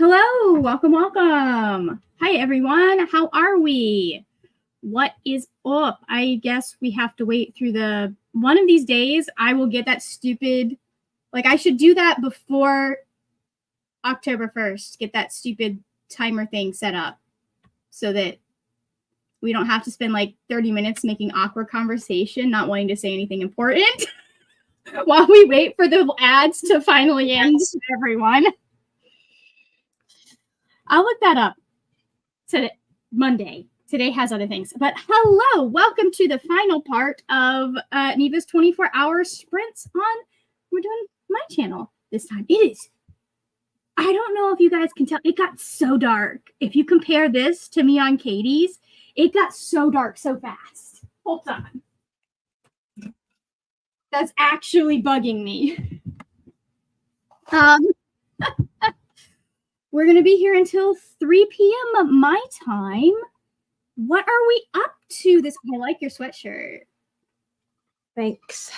Hello, welcome. Hi, everyone. How are we? What is up? I guess we have to wait through one of these days. I will get that stupid, I should do that before October 1st, get that stupid timer thing set up so that we don't have to spend 30 minutes making awkward conversation, not wanting to say anything important while we wait for the ads to finally end, everyone. I'll look that up today, Monday. Today has other things. But hello, welcome to the final part of Neva's 24-hour sprints we're doing my channel this time. It is, I don't know if you guys can tell, it got so dark. If you compare this to me on Katie's, it got so dark so fast. Hold on. That's actually bugging me. We're going to be here until 3 p.m. my time. What are we up to this? I like your sweatshirt. Thanks.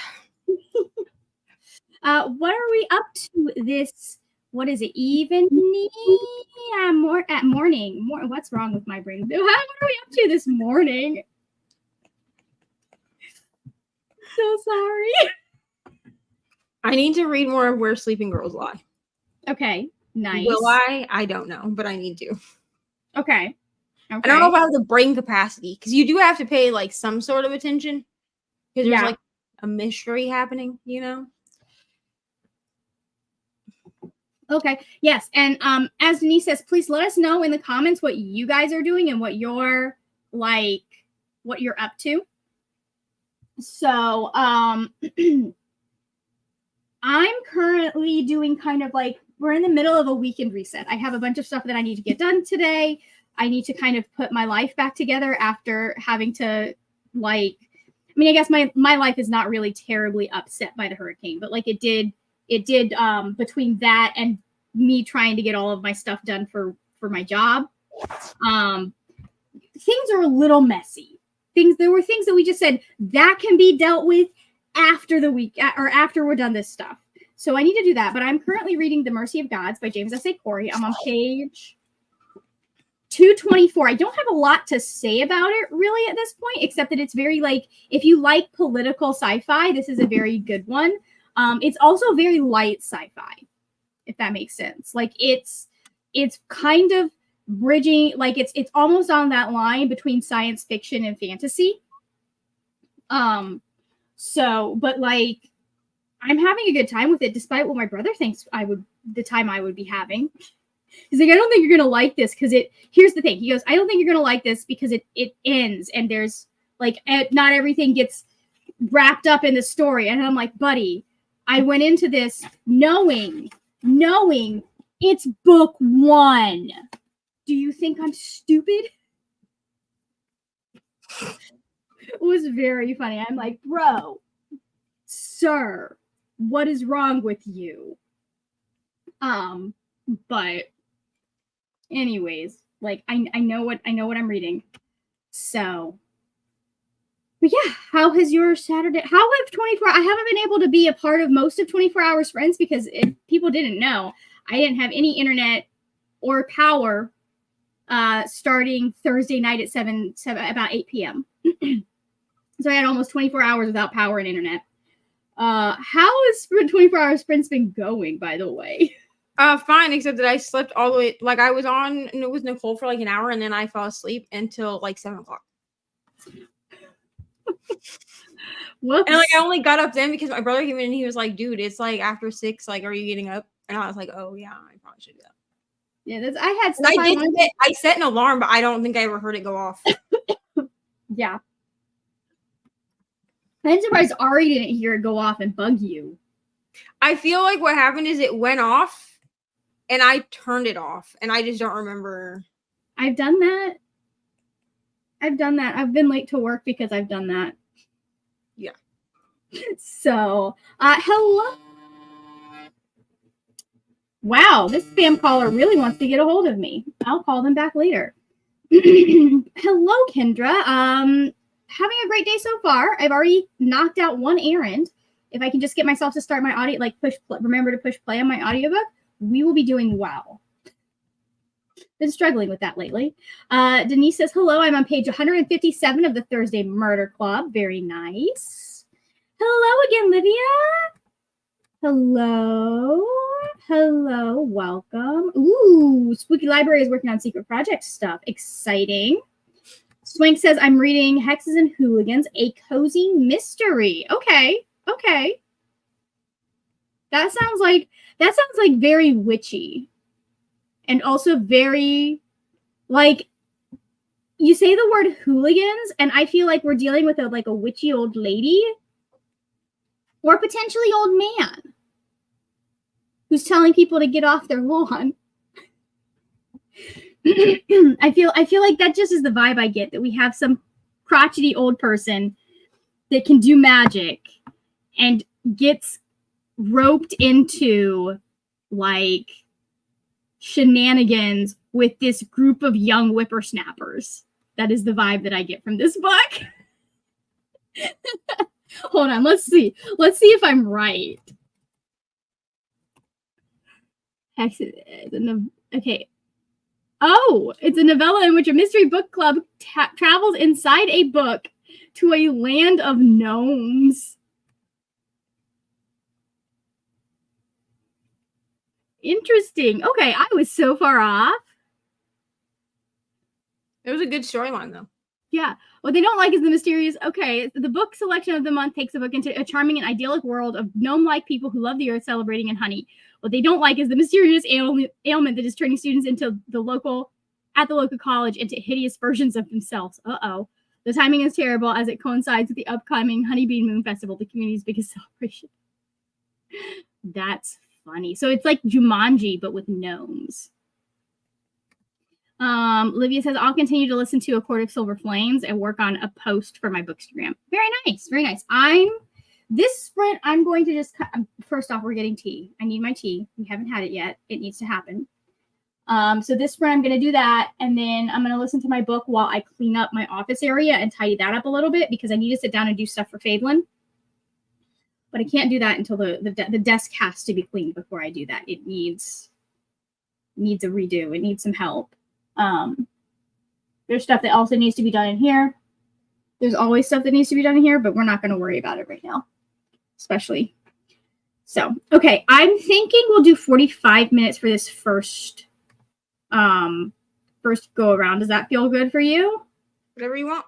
What are we up to this? What is it? Evening? Morning. What's wrong with my brain? What are we up to this morning? So sorry. I need to read more of Where Sleeping Girls Lie. Okay. Nice. Will I? I don't know, but I need to. Okay. I don't know if I have the brain capacity, because you do have to pay some sort of attention, because there's a mystery happening, Okay. Yes. And as Denise says, please let us know in the comments what you guys are doing and what you're up to. So I'm currently doing we're in the middle of a weekend reset. I have a bunch of stuff that I need to get done today. I need to kind of put my life back together after having to I guess my life is not really terribly upset by the hurricane, but it did between that and me trying to get all of my stuff done for my job. Things are a little messy. There were things that we just said that can be dealt with after the week or after we're done this stuff. So I need to do that, but I'm currently reading The Mercy of Gods by James S.A. Corey. I'm on page 224. I don't have a lot to say about it really at this point, except that it's very if you like political sci-fi, this is a very good one. It's also very light sci-fi, if that makes sense. It's kind of bridging, it's almost on that line between science fiction and fantasy. But I'm having a good time with it, despite what my brother thinks the time I would be having. He's like, I don't think you're going to like this because here's the thing. He goes, I don't think you're going to like this because it ends and there's not everything gets wrapped up in the story. And I'm like, buddy, I went into this knowing it's book 1. Do you think I'm stupid? It was very funny. I'm like, bro, sir, what is wrong with you? But anyways, I know what I'm reading. So, but yeah, how has your Saturday? How have 24? I haven't been able to be a part of most of 24-hour sprints because if people didn't know, I didn't have any internet or power starting Thursday night at 7 about 8 p.m. So I had almost 24 hours without power and internet. How has 24-hour sprints been going, by the way? Fine, except that I slept all the way. I was on and it was Nicole for an hour, and then I fell asleep until 7 o'clock. Whoops. And I only got up then because my brother came in and he was like, "Dude, it's after 6. Are you getting up?" And I was like, "Oh yeah, I probably should do that." Yeah, I had stuff I set an alarm, but I don't think I ever heard it go off. Yeah. I'm surprised Ari didn't hear it go off and bug you. I feel like what happened is it went off and I turned it off and I just don't remember. I've done that. I've been late to work because I've done that. Yeah. So, hello. Wow, this spam caller really wants to get a hold of me. I'll call them back later. Hello, Kendra. Having a great day so far. I've already knocked out one errand. If I can just get myself to start my audio, remember to push play on my audiobook, we will be doing well. Been struggling with that lately. Denise says, hello, I'm on page 157 of the Thursday Murder Club. Very nice. Hello again, Livia. Hello. Hello. Welcome. Ooh, Spooky Library is working on secret project stuff. Exciting. Swank says, I'm reading Hexes and Hooligans, a cozy mystery. Okay. Okay. That sounds like very witchy. And also very, like, you say the word hooligans, and I feel like we're dealing with a witchy old lady or potentially old man who's telling people to get off their lawn. I feel like that just is the vibe I get, that we have some crotchety old person that can do magic and gets roped into like shenanigans with this group of young whippersnappers. That is the vibe that I get from this book. Hold on, let's see if I'm right. Okay. Oh, it's a novella in which a mystery book club travels inside a book to a land of gnomes. Interesting. Okay, I was so far off. It was a good storyline, though. Yeah. What they don't like is the mysterious. Okay, the book selection of the month takes the book into a charming and idyllic world of gnome-like people who love the earth, celebrating in honey. What they don't like is the mysterious ailment that is turning students into the local college into hideous versions of themselves. Uh-oh. The timing is terrible as it coincides with the upcoming Honeybee Moon Festival, the community's biggest celebration. That's funny. So it's like Jumanji, but with gnomes. Livia says, I'll continue to listen to A Court of Silver Flames and work on a post for my bookstagram. Very nice. Very nice. This sprint, I'm going to just, first off, we're getting tea. I need my tea. We haven't had it yet. It needs to happen. So this sprint, I'm going to do that. And then I'm going to listen to my book while I clean up my office area and tidy that up a little bit because I need to sit down and do stuff for Fadlin. But I can't do that until the desk has to be cleaned before I do that. It needs a redo. It needs some help. There's stuff that also needs to be done in here. There's always stuff that needs to be done in here, but we're not going to worry about it right now, especially. So, okay, I'm thinking we'll do 45 minutes for this first go around. Does that feel good for you? Whatever you want.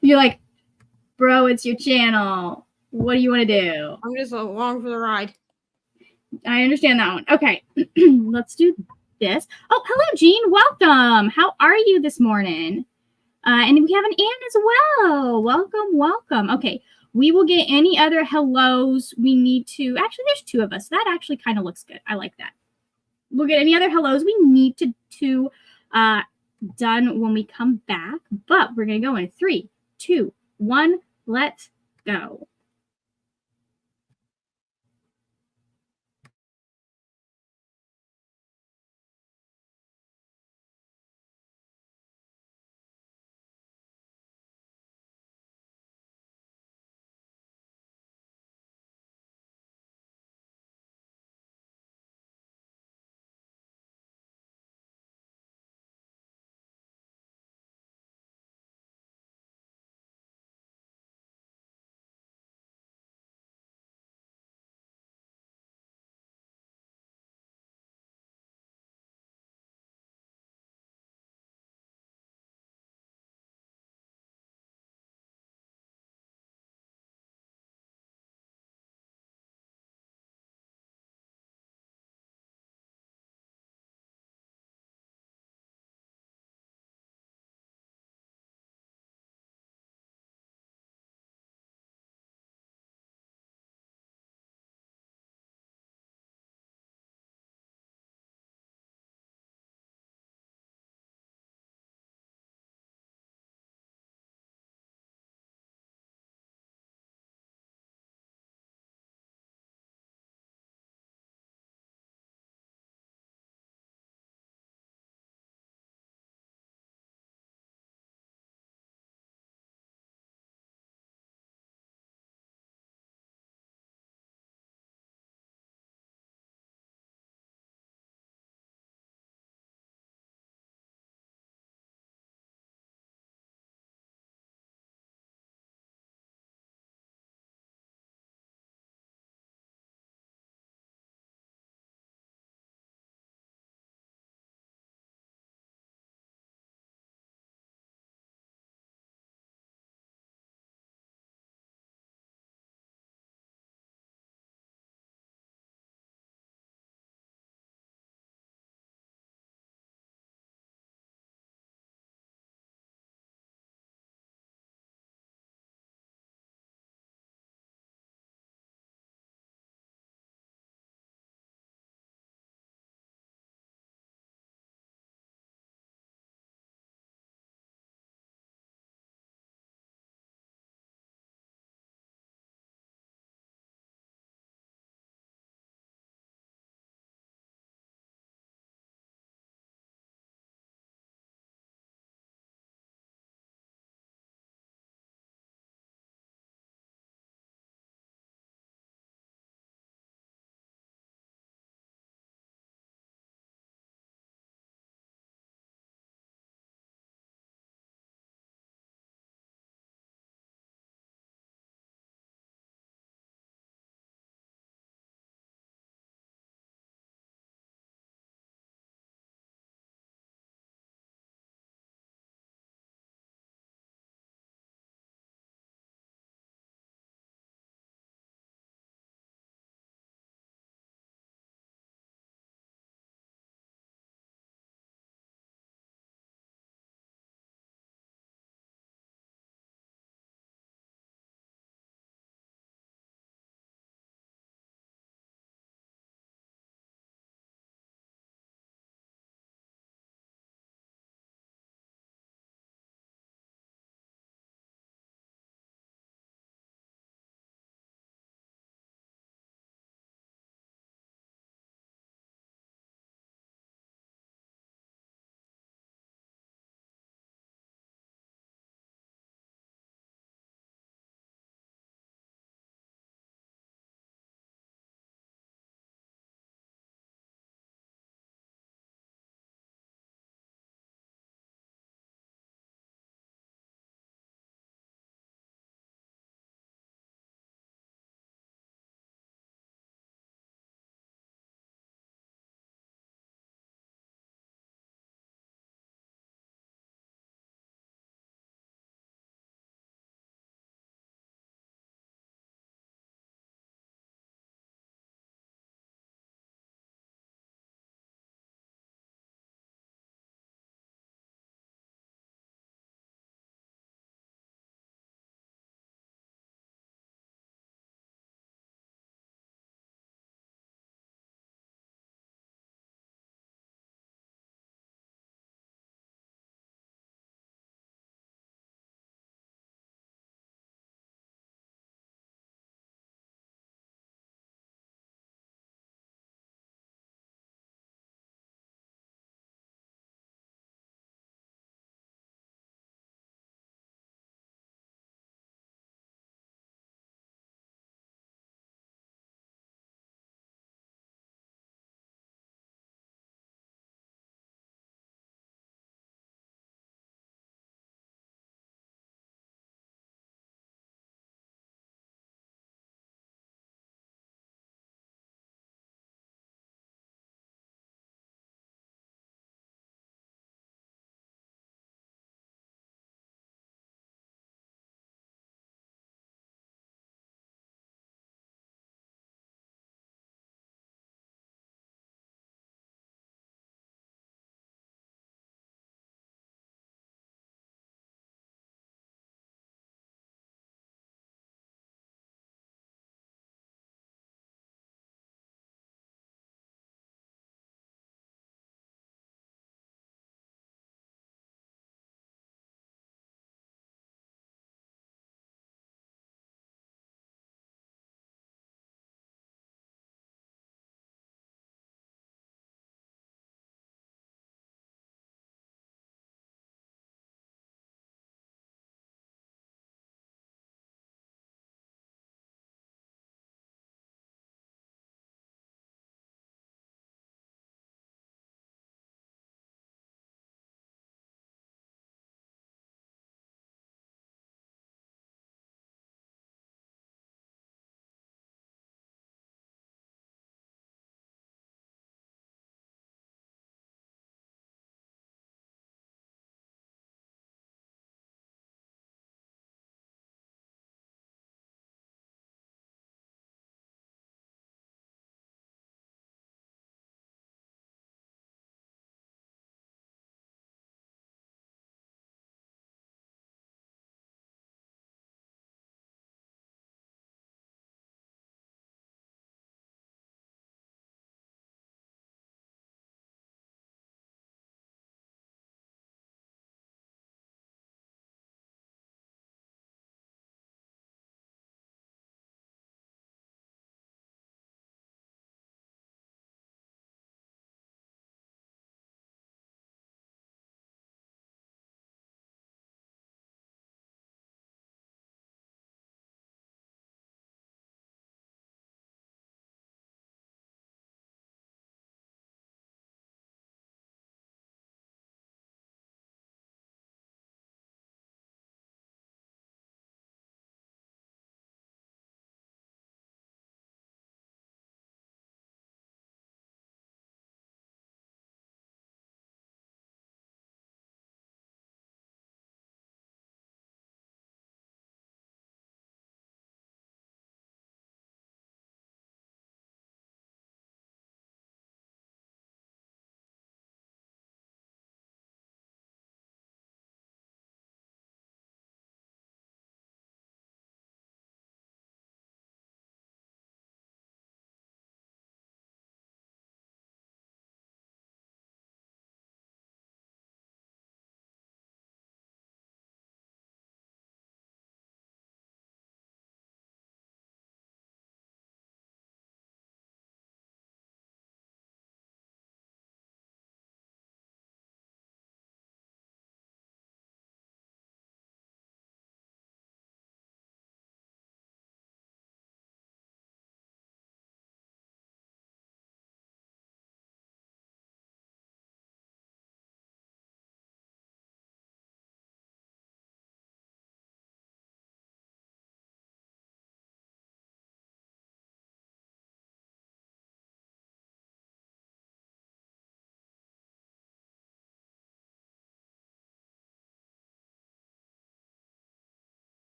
You're like, bro, it's your channel. What do you want to do? I'm just along for the ride. I understand that one. Okay, let's do this. Oh, hello, Jean. Welcome. How are you this morning? And we have an Anne as well. Welcome, welcome. Okay, we will get any other hellos we need to. Actually, there's two of us. That actually kind of looks good. I like that. We'll get any other hellos we need to done when we come back. But we're going to go in 3, 2, 1. Let's go.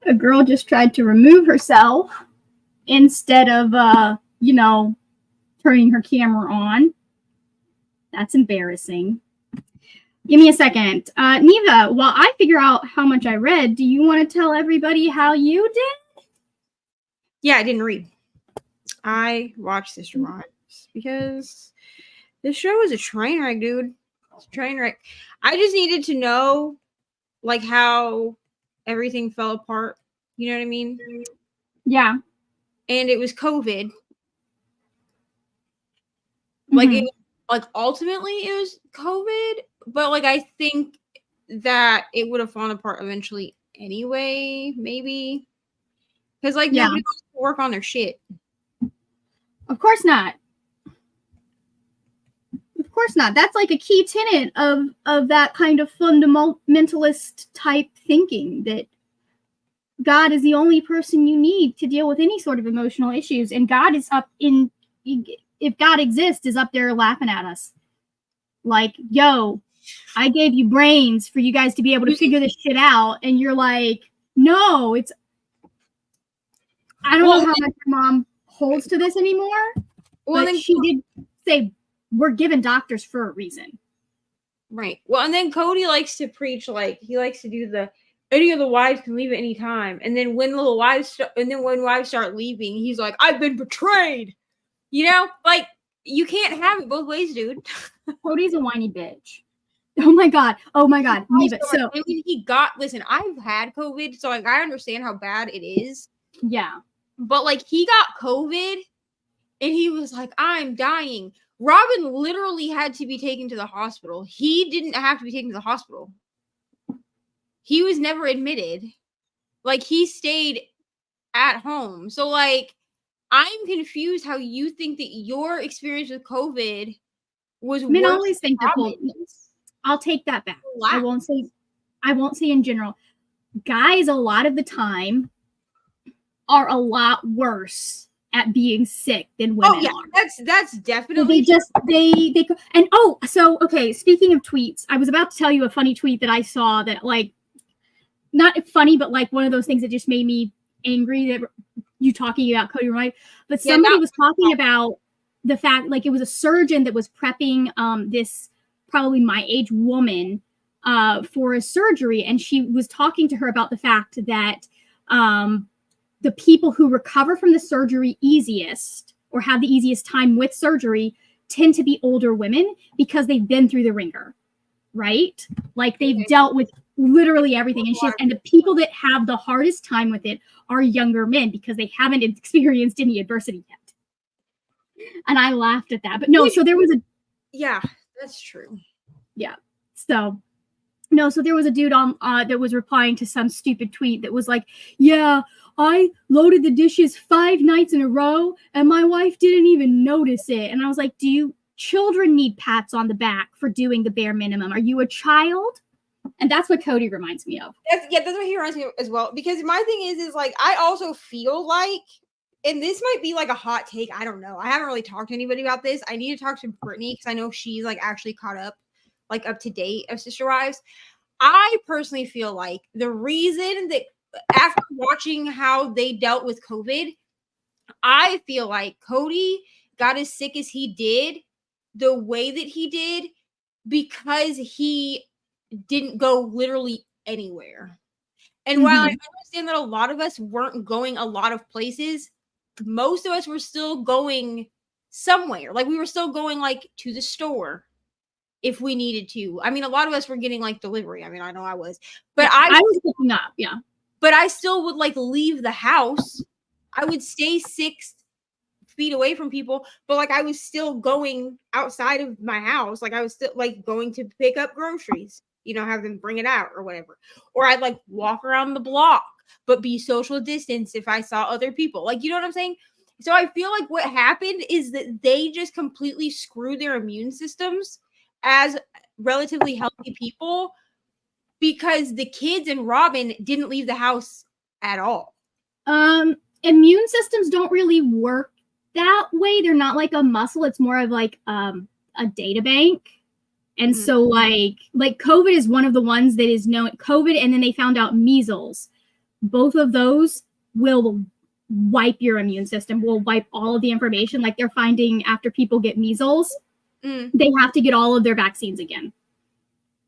A girl just tried to remove herself instead of, turning her camera on. That's embarrassing. Give me a second. Neva, while I figure out how much I read, do you want to tell everybody how you did? Yeah, I didn't read. I watched Sister Wives because this show is a train wreck, dude. It's a train wreck. I just needed to know, like, how everything fell apart. You know what I mean? Yeah. And it was COVID. Mm-hmm. Like, ultimately it was COVID, but like I think that it would have fallen apart eventually anyway, maybe. Because like nobody wants to work on their shit. Of course not. Of course not. That's like a key tenet of that kind of fundamentalist type thinking, that God is the only person you need to deal with any sort of emotional issues, and God is if God exists, is up there laughing at us. Like, yo, I gave you brains for you guys to be able to figure this shit out, and you're like, no, it's. I don't know how much your mom holds to this anymore, but she did say we're given doctors for a reason. Right. Well, and then Cody likes to preach, like he likes to do the any of the wives can leave at any time, and then when wives start leaving, he's like, I've been betrayed. You know, like you can't have it both ways, dude. Cody's a whiny bitch. Oh my god. Neva. So I mean, listen, I've had COVID, so like I understand how bad it is. Yeah. But like he got COVID and he was like, I'm dying. Robin literally had to be taken to the hospital. He didn't have to be taken to the hospital. He was never admitted. Like he stayed at home. So like I'm confused how you think that your experience with COVID was worse. I always think that I'll take that back. I won't say in general. Guys a lot of the time are a lot worse at being sick than women are. That's definitely okay, speaking of tweets, I was about to tell you a funny tweet that I saw that, like, not funny, but like one of those things that just made me angry, that you talking about Cody, right? But somebody was talking about the fact, like, it was a surgeon that was prepping this probably my age woman for a surgery, and she was talking to her about the fact that the people who recover from the surgery easiest, or have the easiest time with surgery, tend to be older women because they've been through the ringer, right? Like they've dealt with literally everything. And the people that have the hardest time with it are younger men because they haven't experienced any adversity yet. And I laughed at that. But no, so there was yeah, that's true. Yeah. So there was a dude on that was replying to some stupid tweet that was like, yeah, I loaded the dishes 5 nights in a row and my wife didn't even notice it. And I was like, children need pats on the back for doing the bare minimum? Are you a child? And that's what Cody reminds me of. That's what he reminds me of as well. Because my thing is like, I also feel like, and this might be like a hot take, I don't know. I haven't really talked to anybody about this. I need to talk to Brittany because I know she's like actually caught up, like up to date of Sister Wives. I personally feel like the reason that after watching how they dealt with COVID, I feel like Cody got as sick as he did the way that he did because he didn't go literally anywhere. And while I understand that a lot of us weren't going a lot of places, most of us were still going somewhere. Like we were still going like to the store if we needed to. I mean, a lot of us were getting like delivery. I mean, I know I was, but I was picking up, yeah. But I still would like leave the house. I would stay 6 feet away from people, but like I was still going outside of my house. Like I was still like going to pick up groceries, have them bring it out or whatever. Or I'd like walk around the block, but be social distance if I saw other people. Like, you know what I'm saying? So I feel like what happened is that they just completely screwed their immune systems as relatively healthy people because the kids and Robin didn't leave the house at all. Immune systems don't really work that way. They're not like a muscle. It's more of like a data bank. And so like COVID is one of the ones that is known. COVID, and then they found out measles. both of those will wipe your immune system, will wipe all of the information. Like they're finding after people get measles, they have to get all of their vaccines again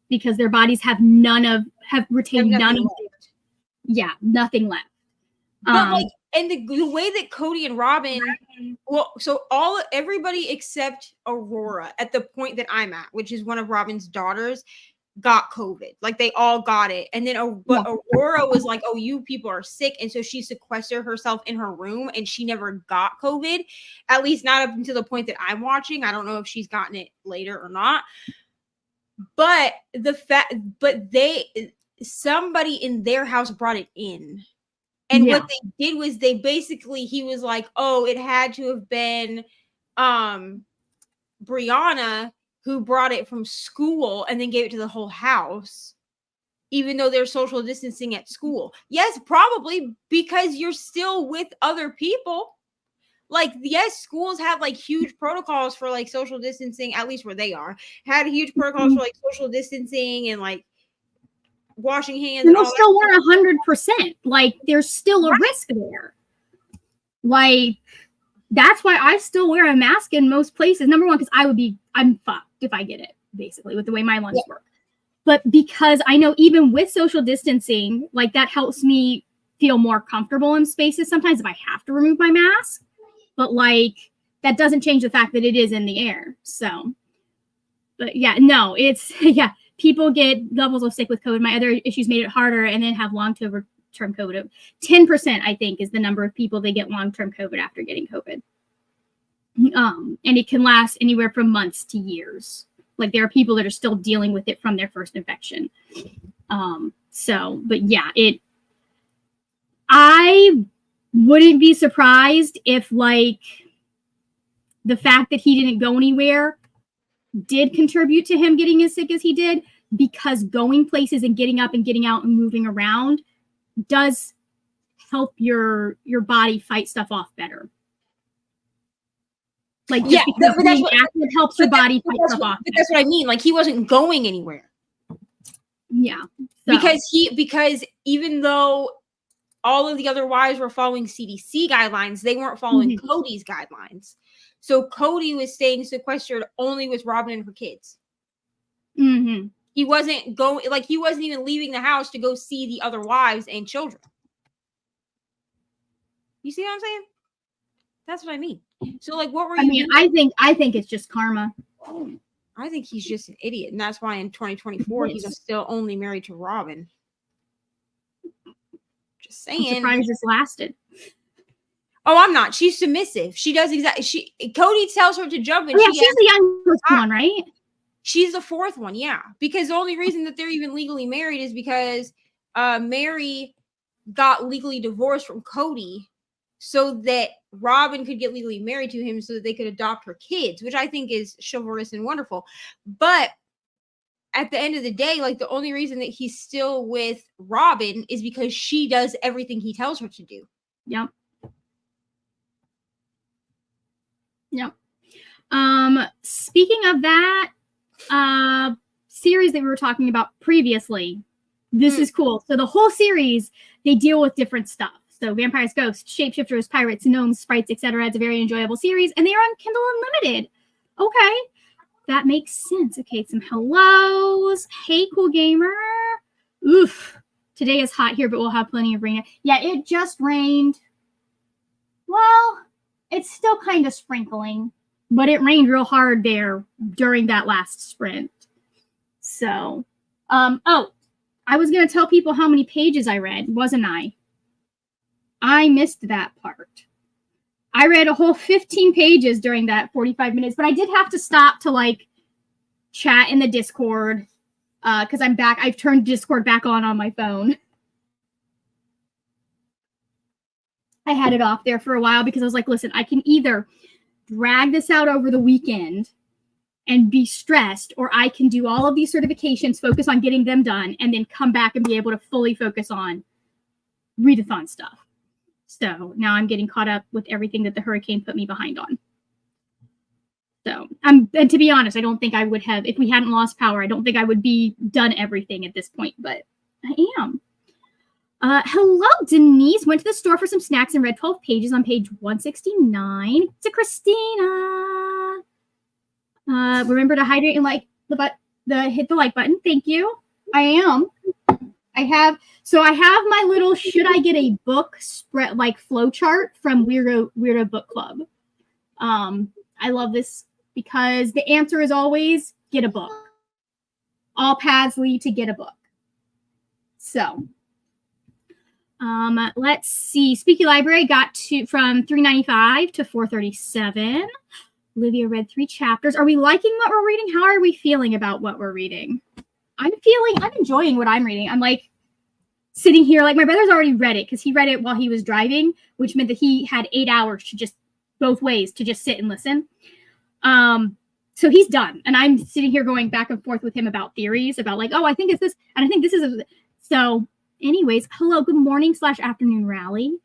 because their bodies have retained none of it. Yeah, nothing left. But like, and the way that Cody and Robin, well, so everybody except Aurora at the point that I'm at, which is one of Robin's daughters, got COVID. Like they all got it. And then Aurora was like, oh, you people are sick. And so she sequestered herself in her room and she never got COVID, at least not up until the point that I'm watching. I don't know if she's gotten it later or not. But somebody in their house brought it in. And what they did was he was like, oh, it had to have been Brianna who brought it from school and then gave it to the whole house, even though they're social distancing at school. Yes, probably because you're still with other people. Like, yes, schools have like huge protocols for like social distancing, at least where they are, had huge protocols for like social distancing and like washing hands. And they'll still wear 100%. Like, there's still a risk there. Like, that's why I still wear a mask in most places. Number one, because I'm fucked if I get it, basically, with the way my lungs work. But because I know even with social distancing, like that helps me feel more comfortable in spaces sometimes if I have to remove my mask. But like, that doesn't change the fact that it is in the air. So, but yeah, no, it's, people get levels of sick with COVID. My other issues made it harder and then have long-term COVID. 10%, I think, is the number of people that get long-term COVID after getting COVID. And it can last anywhere from months to years. Like there are people that are still dealing with it from their first infection. But yeah, I wouldn't be surprised if like the fact that he didn't go anywhere did contribute to him getting as sick as he did, because going places and getting up and getting out and moving around does help your body fight stuff off better. Like, just because being active helps your body fight stuff off. But that's what I mean. Like, he wasn't going anywhere. Yeah. So. Because even though all of the other wives were following CDC guidelines, they weren't following Cody's guidelines. So Cody was staying sequestered only with Robin and her kids. Mm-hmm. He wasn't going, like, he wasn't even leaving the house to go see the other wives and children. You see what I'm saying? That's what I mean. So, like, what were you? I think it's just karma. I think he's just an idiot, and that's why in 2024 he's still only married to Robin. Just saying. I'm surprised this lasted. Oh, I'm not. She's submissive. She does exactly. Cody tells her to jump, and she's the youngest one, right? She's the fourth one, yeah. Because the only reason that they're even legally married is because Mary got legally divorced from Cody, so that Robin could get legally married to him, so that they could adopt her kids, which I think is chivalrous and wonderful. But at the end of the day, like, the only reason that he's still with Robin is because she does everything he tells her to do. Yep. Speaking of that series that we were talking about previously, this is cool. So the whole series, they deal with different stuff. So vampires, ghosts, shapeshifters, pirates, gnomes, sprites, etc. It's a very enjoyable series, and they are on Kindle Unlimited. Okay, that makes sense. Okay, some hellos. Hey, cool gamer. Oof. Today is hot here, but we'll have plenty of rain. Yeah, it just rained. Well, it's still kind of sprinkling, but it rained real hard there during that last sprint. So, I was going to tell people how many pages I read, wasn't I? I missed that part. I read a whole 15 pages during that 45 minutes, but I did have to stop to like chat in the Discord because I'm back. I've turned Discord back on my phone. I had it off there for a while because I was like, listen, I can either drag this out over the weekend and be stressed, or I can do all of these certifications, focus on getting them done, and then come back and be able to fully focus on readathon stuff. So now I'm getting caught up with everything that the hurricane put me behind on. So, and to be honest, I don't think I would have, if we hadn't lost power, I don't think I would be done everything at this point, but I am. Hello, Denise. Went to the store for some snacks and read 12 pages on page 169. To Christina. Remember to hydrate and like hit the like button. Thank you. I am. I have my little should I get a book spread like flow chart from Weirdo Book Club. I love this because the answer is always get a book. All paths lead to get a book. So, let's see. Speaky Library got from 395 to 437. Olivia read 3 chapters. Are we liking what we're reading? How are we feeling about what we're reading? I'm enjoying what I'm reading. I'm like sitting here, like my brother's already read it because he read it while he was driving, which meant that he had 8 hours to just both ways to just sit and listen. So he's done. And I'm sitting here going back and forth with him about theories about like, oh, I think it's this. And I think this is. So anyways, hello, good morning / afternoon rally.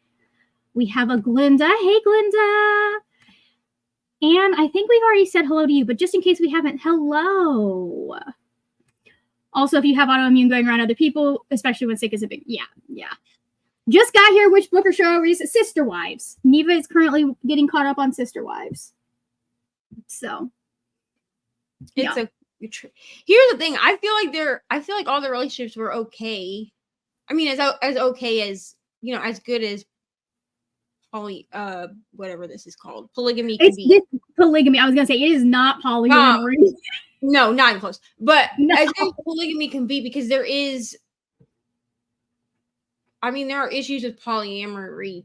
We have a Glinda. Hey, Glinda. And I think we've already said hello to you, but just in case we haven't, hello. Also, if you have autoimmune going around other people, especially when sick is a big, yeah. Just got here. Which book or show are Sister Wives. Neva is currently getting caught up on Sister Wives. So. It's here's the thing. I feel like all the relationships were okay. I mean, as okay as, you know, as good as whatever this is called, polygamy can be. Polygamy. I was gonna say it is not polyamory. No, not even close. But no. as good as polygamy can be, because there are issues with polyamory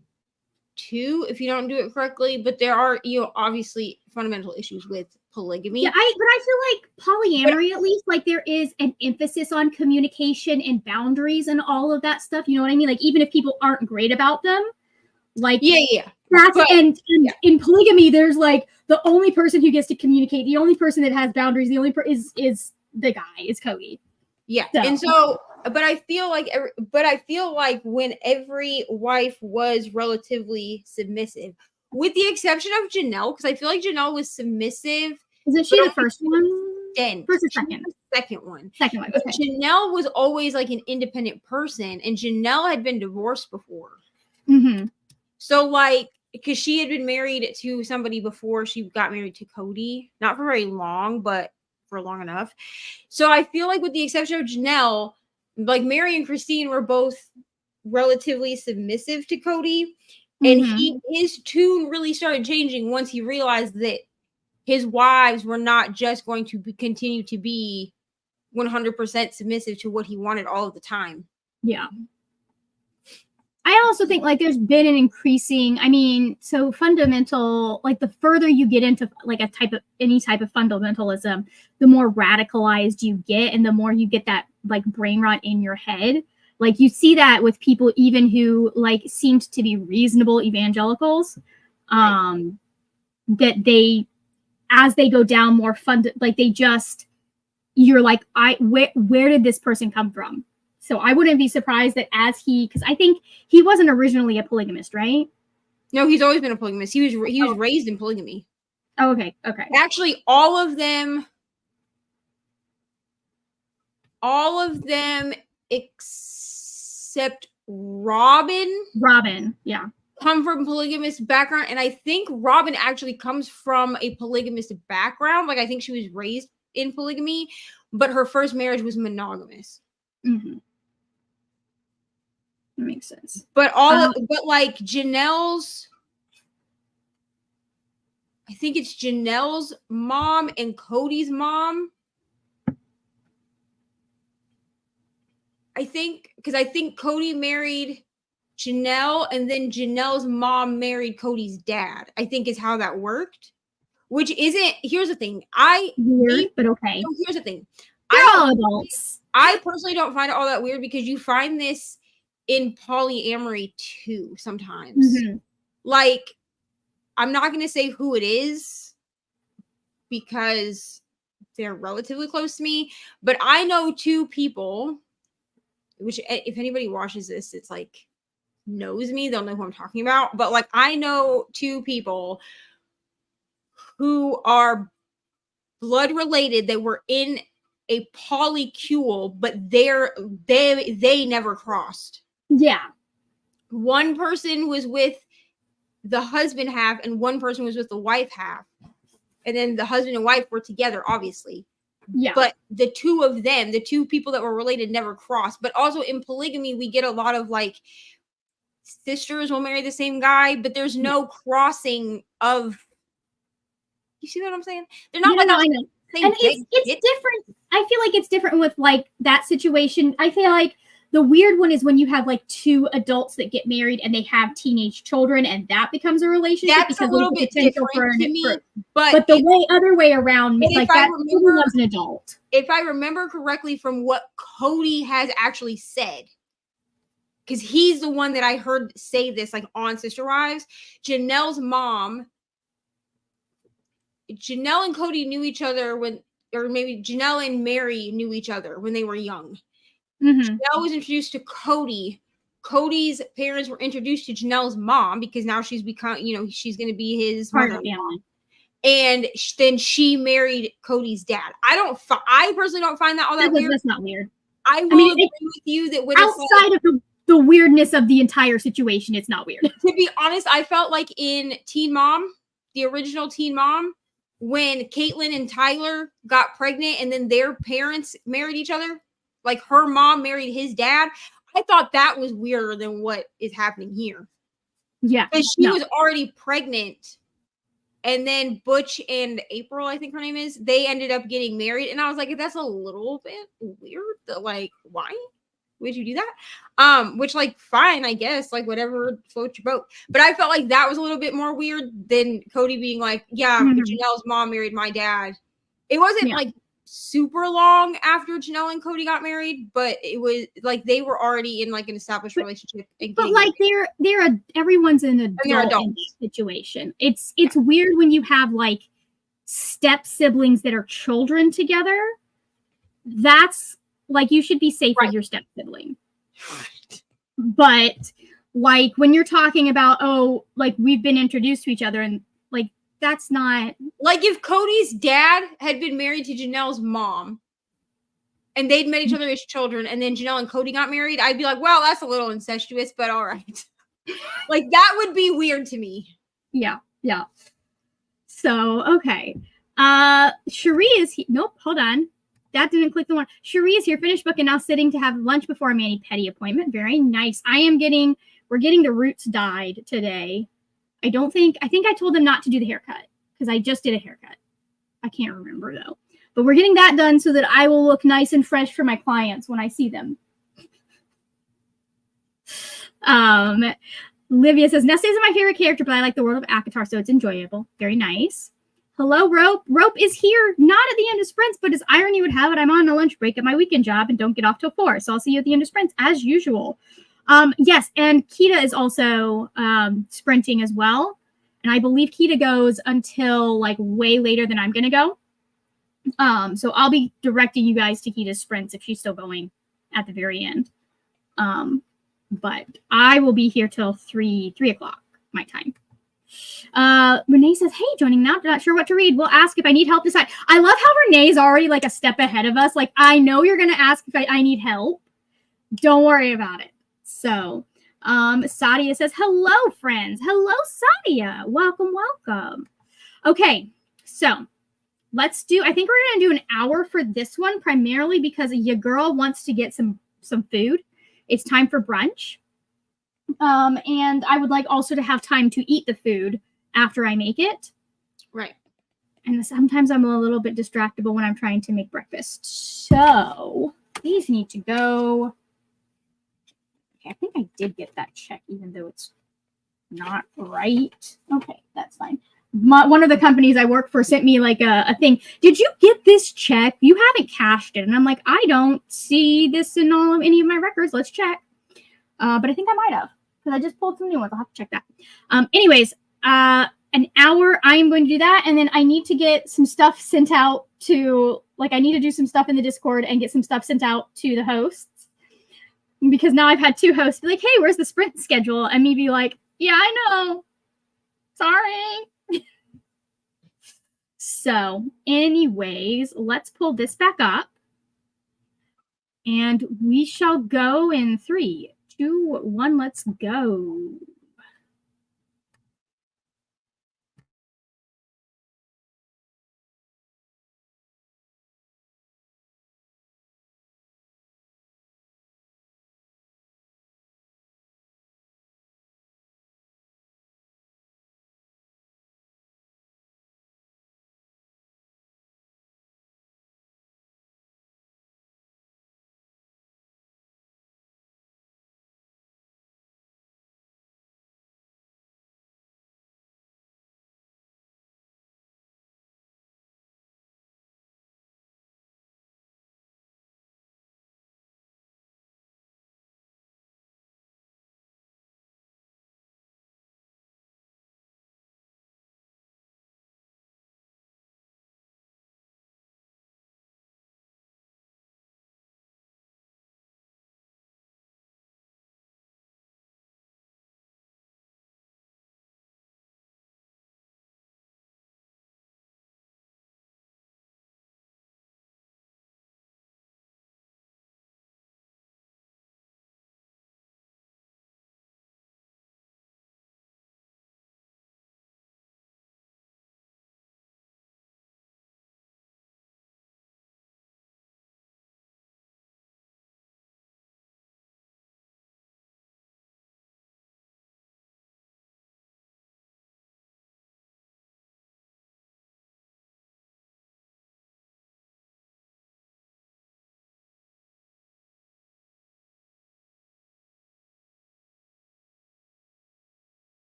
too if you don't do it correctly, but there are, you know, obviously fundamental issues with polygamy. Yeah, but I feel like polyamory, at least, like there is an emphasis on communication and boundaries and all of that stuff. You know what I mean? Like even if people aren't great about them, like and in polygamy, there's like the only person who gets to communicate, the only person that has boundaries, the only is the guy, is Cody. Yeah, and so. But I feel like when every wife was relatively submissive, with the exception of Janelle, because I feel like Janelle was submissive. Isn't she the first one? First or second? Second one. Second one. Okay. Janelle was always like an independent person, and Janelle had been divorced before. Mm-hmm. So like, because she had been married to somebody before she got married to Cody, not for very long, but for long enough. So I feel like with the exception of Janelle, like Mary and Christine were both relatively submissive to Cody, and his tune really started changing once he realized that his wives were not just going to continue to be 100% submissive to what he wanted all of the time. Yeah. I also think like there's been an increasing, I mean, so fundamental, like the further you get into like any type of fundamentalism, the more radicalized you get and the more you get that like brain rot in your head. Like you see that with people even who like seemed to be reasonable evangelicals, that they, as they go down more like they just, you're like, where did this person come from? So I wouldn't be surprised that because I think he wasn't originally a polygamist, right? No, he's always been a polygamist. He was raised in polygamy. Oh, okay. Actually, all of them except Robin. Yeah. Come from polygamous background, and I think Robin actually comes from a polygamous background. Like I think she was raised in polygamy, but her first marriage was monogamous. Mm-hmm. That makes sense. But like Janelle's, I think it's Janelle's mom and Cody's mom. I think Cody married Janelle, and then Janelle's mom married Cody's dad, I think is how that worked. Which isn't, here's the thing. Weird, but okay. So here's the thing. They're all adults. I personally don't find it all that weird because you find this in polyamory too sometimes. Mm-hmm. Like, I'm not going to say who it is because they're relatively close to me, but I know 2 people, which if anybody watches this, it's like knows me, they'll know who I'm talking about. But like, I know 2 people who are blood related that were in a polycule, but they never crossed. Yeah. One person was with the husband half and one person was with the wife half. And then the husband and wife were together, obviously. Yeah. But the two of them, the two people that were related, never crossed. But also in polygamy, we get a lot of like sisters will marry the same guy, but there's no crossing of. You see what I'm saying? They're not like I know. And it's different. I feel like it's different with like that situation. I feel like the weird one is when you have like two adults that get married and they have teenage children, and that becomes a relationship. That's because a little bit different to me. But the other way around, like that was an adult. If I remember correctly from what Cody has actually said, because he's the one that I heard say this like on Sister Wives, Janelle's mom. Janelle and Cody knew each other or maybe Janelle and Mary knew each other when they were young. Mm-hmm. Janelle was introduced to Cody. Cody's parents were introduced to Janelle's mom because now she's become, she's going to be his mother-in-law. And then she married Cody's dad. I personally don't find that all that weird. That's not weird. I will agree with you that when outside of the weirdness of the entire situation, it's not weird. To be honest, I felt like in Teen Mom, the original Teen Mom, when Caitlin and Tyler got pregnant and then their parents married each other, like her mom married his dad, I thought that was weirder than what is happening here. Yeah. Because she was already pregnant. And then Butch and April, I think her name is, they ended up getting married. And I was like, that's a little bit weird. Like, why would you do that? Which, like, fine, I guess. Like, whatever floats your boat. But I felt like that was a little bit more weird than Cody being like, yeah, Janelle's mom married my dad. It wasn't, like, super long after Janelle and Cody got married, but it was, like, they were already in, like, an established relationship. But, like, everyone's in an adult situation. It's weird when you have, like, step siblings that are children together. That's, like, you should be safe with your step sibling. But, like, when you're talking about, like, we've been introduced to each other and, like, that's not. Like, if Cody's dad had been married to Janelle's mom and they'd met each other as children and then Janelle and Cody got married, I'd be like, well, that's a little incestuous, but all right. Like, that would be weird to me. Yeah. So, okay. Cherie is here. Nope, hold on. That didn't click the one. Cherie is here, finished book, and now sitting to have lunch before a mani-pedi appointment. Very nice. We're getting the roots dyed today. I think I told them not to do the haircut because I just did a haircut. I can't remember though. But we're getting that done so that I will look nice and fresh for my clients when I see them. Livia says, Nesta isn't my favorite character, but I like the world of Akatar, so it's enjoyable. Very nice. Hello, Rope. Rope is here, not at the end of sprints, but as irony would have it, I'm on a lunch break at my weekend job and don't get off till 4. So I'll see you at the end of sprints as usual. Yes, and Kita is also sprinting as well. And I believe Kita goes until like way later than I'm going to go. So I'll be directing you guys to Kita's sprints if she's still going at the very end. But I will be here till 3 o'clock my time. Renee says, hey, joining now, not sure what to read. We'll ask if I need help decide. I love how Renee's already like a step ahead of us. Like, I know you're going to ask if I need help. Don't worry about it. So, Sadia says, hello, friends. Hello, Sadia. Welcome. Okay, so let's do, I think we're going to do an hour for this one, primarily because your girl wants to get some food. It's time for brunch. And I would like also to have time to eat the food after I make it. Right. And sometimes I'm a little bit distractible when I'm trying to make breakfast. So these need to go. Okay, I think I did get that check, even though it's not right. Okay, that's fine. One of the companies I work for sent me like a thing. Did you get this check? You haven't cashed it. And I'm like, I don't see this in any of my records. Let's check. But I think I might have, because I just pulled some new ones. I'll have to check that. Anyways, an hour, I am going to do that. And then I need to get some stuff sent out to, like, I need to do some stuff in the Discord and get some stuff sent out to the hosts. Because now I've had 2 hosts be like, hey, where's the sprint schedule? And me be like, yeah, I know. Sorry. So anyways, let's pull this back up. And we shall go in 3, 2, 1, let's go.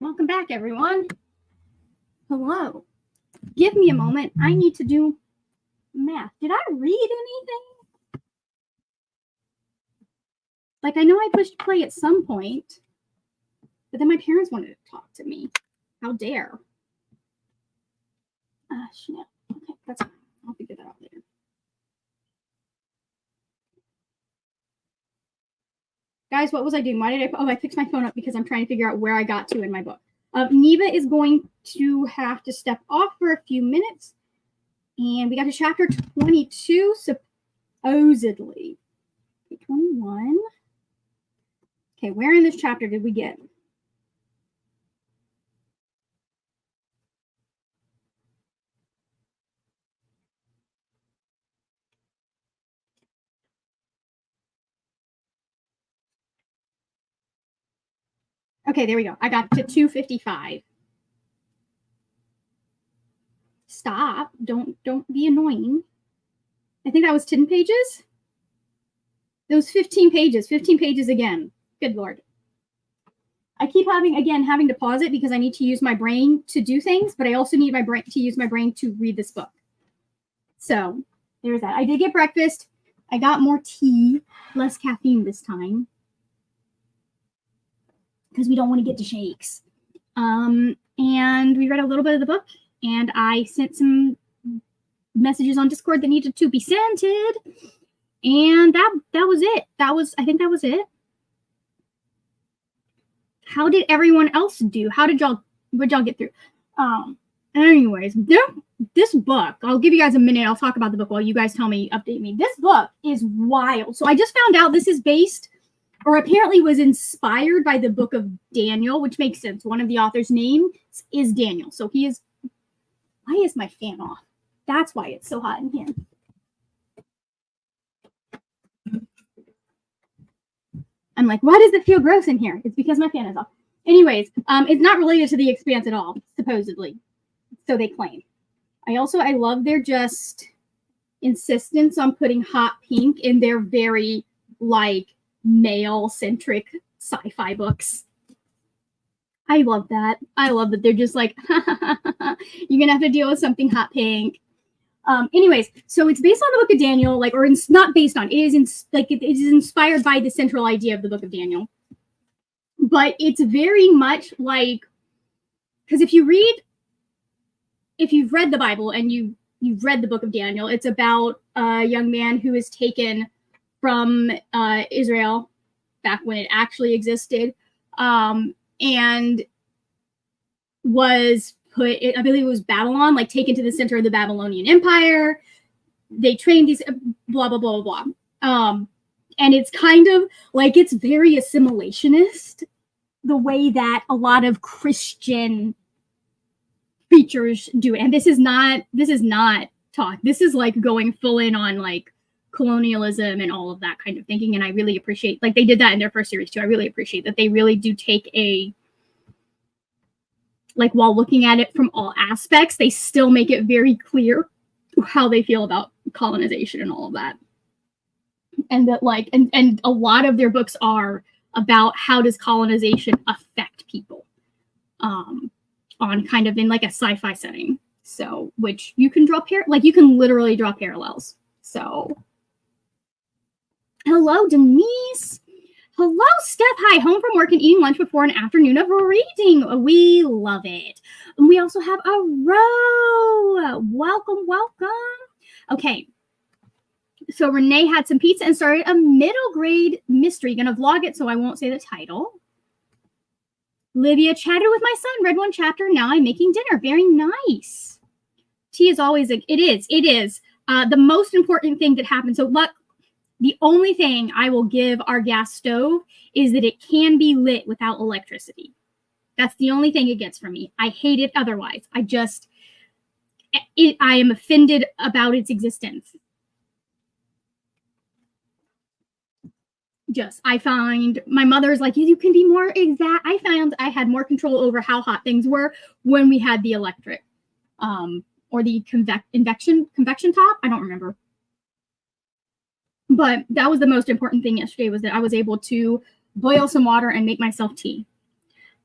Welcome back, everyone. Hello. Give me a moment. I need to do math. Did I read anything? Like, I know I pushed play at some point, but then my parents wanted to talk to me. How dare. Snap. Okay, that's fine. I'll figure that out later. Guys, what was I doing? Why did I picked my phone up because I'm trying to figure out where I got to in my book. Neva is going to have to step off for a few minutes. And we got to chapter 22, supposedly. 21. Okay, where in this chapter did we get? Okay, there we go. I got to 255. Stop. Don't be annoying. I think that was 10 pages. It was 15 pages. 15 pages again. Good Lord. I keep having to pause it because I need to use my brain to do things, but I also need my brain to use my brain to read this book. So there's that. I did get breakfast. I got more tea, less caffeine this time, because we don't want to get to shakes. And we read a little bit of the book, and I sent some messages on Discord that needed to be sent. And that was it. I think that was it. How did everyone else do? What y'all get through? Anyways, this book, I'll give you guys a minute. I'll talk about the book while you guys update me. This book is wild. So I just found out this is based, or apparently was inspired by the book of Daniel, which makes sense. One of the author's name is Daniel. So why is my fan off? That's why it's so hot in here. I'm like, why does it feel gross in here? It's because my fan is off. Anyways, it's not related to The Expanse at all, supposedly. So they claim. I love their just insistence on putting hot pink in their very, like, male-centric sci-fi books. I love that. I love that they're just like, you're going to have to deal with something hot pink. Anyways, so it's based on the book of Daniel, or it's not based on, it is inspired by the central idea of the book of Daniel. But it's very much like, because if you've read the Bible and you've read the book of Daniel, it's about a young man who is taken from Israel back when it actually existed, and was put, I believe it was Babylon, like taken to the center of the Babylonian Empire. They trained these blah, blah, blah, blah, blah. And it's kind of like, it's very assimilationist, the way that a lot of Christian features do it. And this is not talk. This is like going full in on like colonialism and all of that kind of thinking. And I really appreciate, like they did that in their first series too. I really appreciate that they really do take while looking at it from all aspects, they still make it very clear how they feel about colonization and all of that. And that and a lot of their books are about how does colonization affect people, on kind of in like a sci-fi setting. So, which you can you can literally draw parallels. So, hello, Denise. Hello, Steph. Hi, home from work and eating lunch before an afternoon of reading. We love it. And we also have a row. Welcome, welcome. Okay. So Renee had some pizza and started a middle grade mystery. Gonna vlog it, so I won't say the title. Livia chatted with my son, read one chapter. Now I'm making dinner. Very nice. Tea is always it is. The most important thing that happens. So the only thing I will give our gas stove is that it can be lit without electricity. That's the only thing it gets from me. I hate it otherwise. I am offended about its existence. I find my mother's like, you can be more exact. I found I had more control over how hot things were when we had the electric, or the convection top. I don't remember. But that was the most important thing yesterday, was that I was able to boil some water and make myself tea.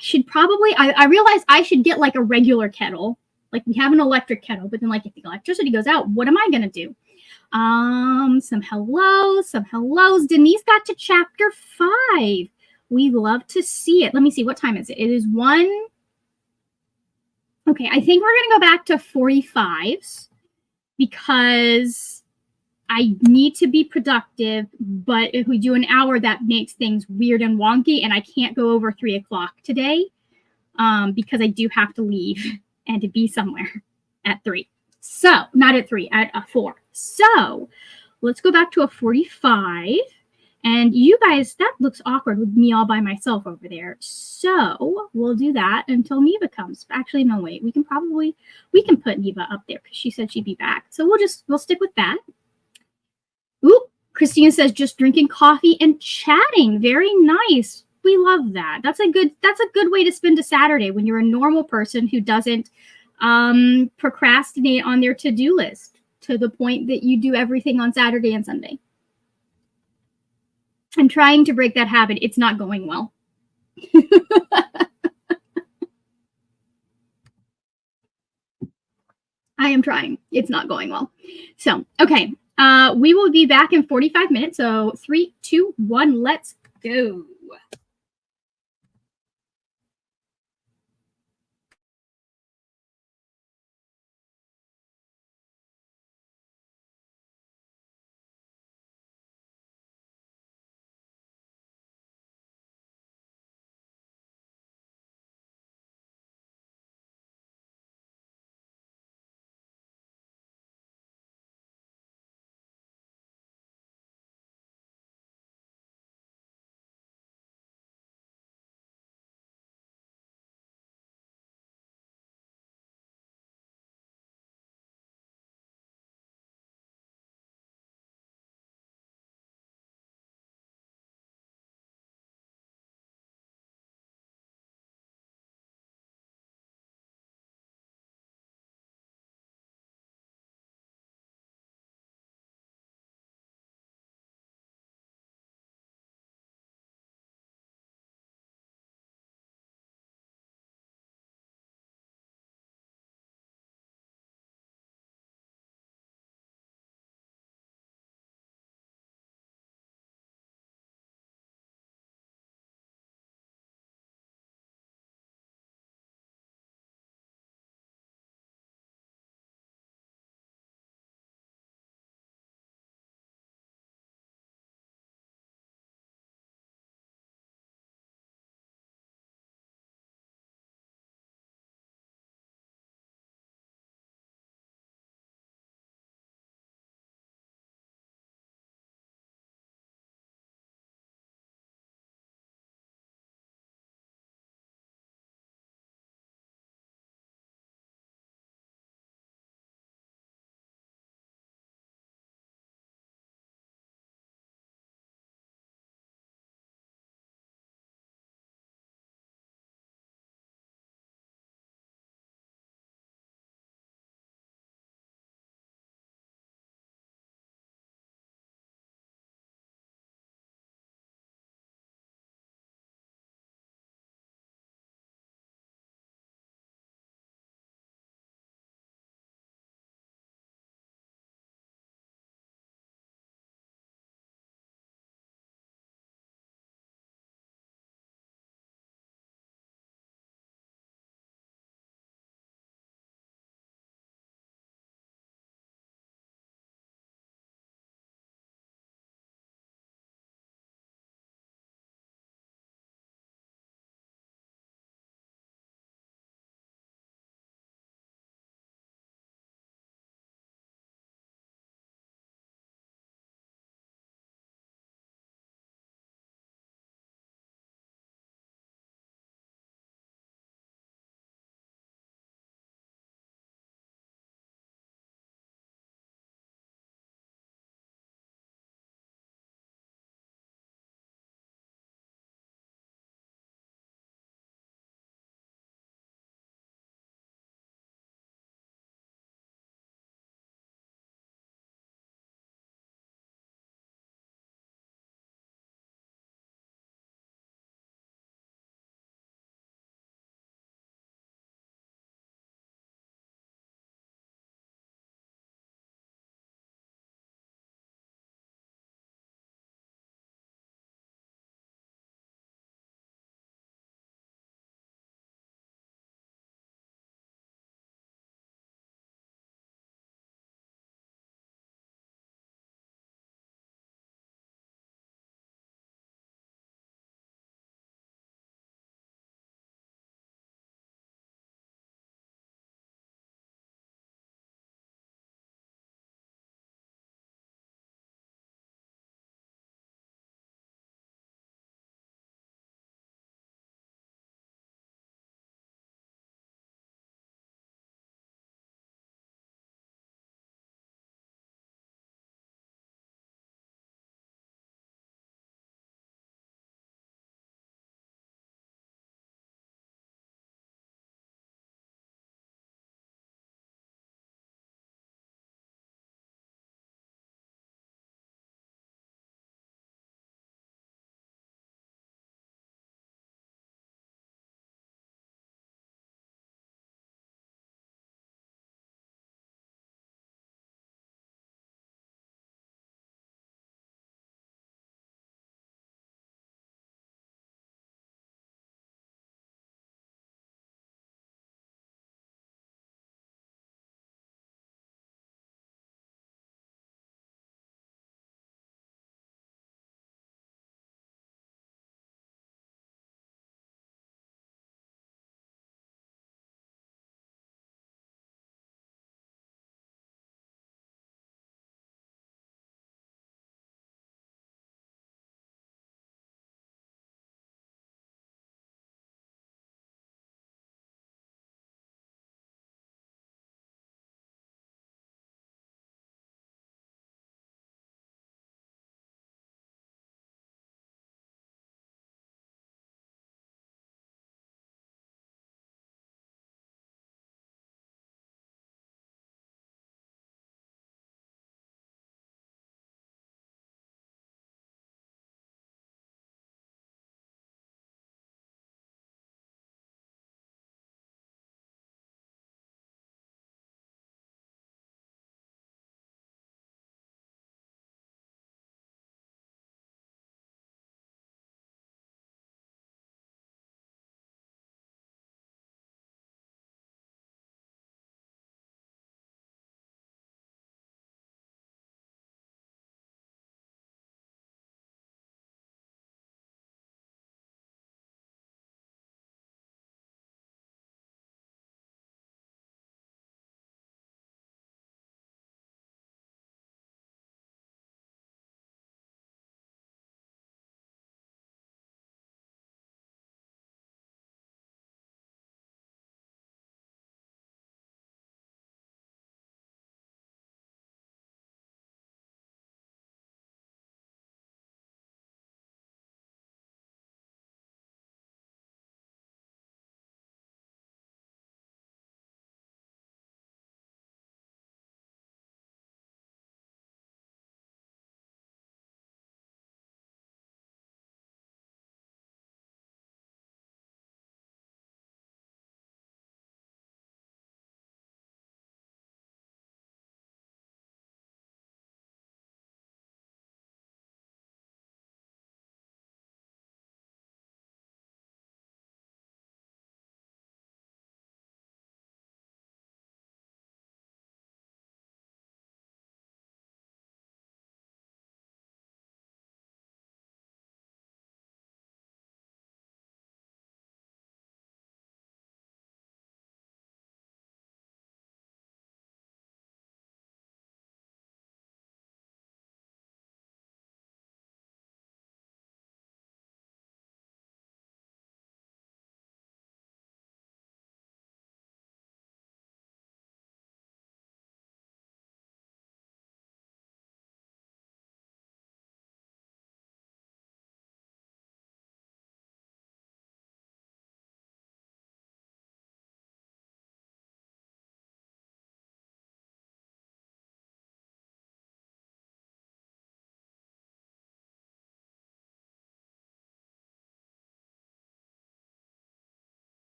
should probably, I realize I should get like a regular kettle. Like we have an electric kettle, but then like if the electricity goes out, what am I going to do? Some hellos. Denise got to chapter 5. We love to see it. Let me see. What time is it? It is 1. Okay, I think we're going to go back to 45s because I need to be productive. But if we do an hour, that makes things weird and wonky. And I can't go over 3 o'clock today because I do have to leave and to be somewhere at 3. So, not at 3, at a 4. So, let's go back to a 45. And you guys, that looks awkward with me all by myself over there. So we'll do that until Neva comes. Actually, no, wait. We can put Neva up there because she said she'd be back. So we'll stick with that. Ooh, Christina says just drinking coffee and chatting. Very nice. We love that. That's a good way to spend a Saturday when you're a normal person who doesn't procrastinate on their to-do list to the point that you do everything on Saturday and Sunday. I'm trying to break that habit. It's not going well. I am trying. It's not going well. So, okay. We will be back in 45 minutes. So 3, 2, 1, let's go.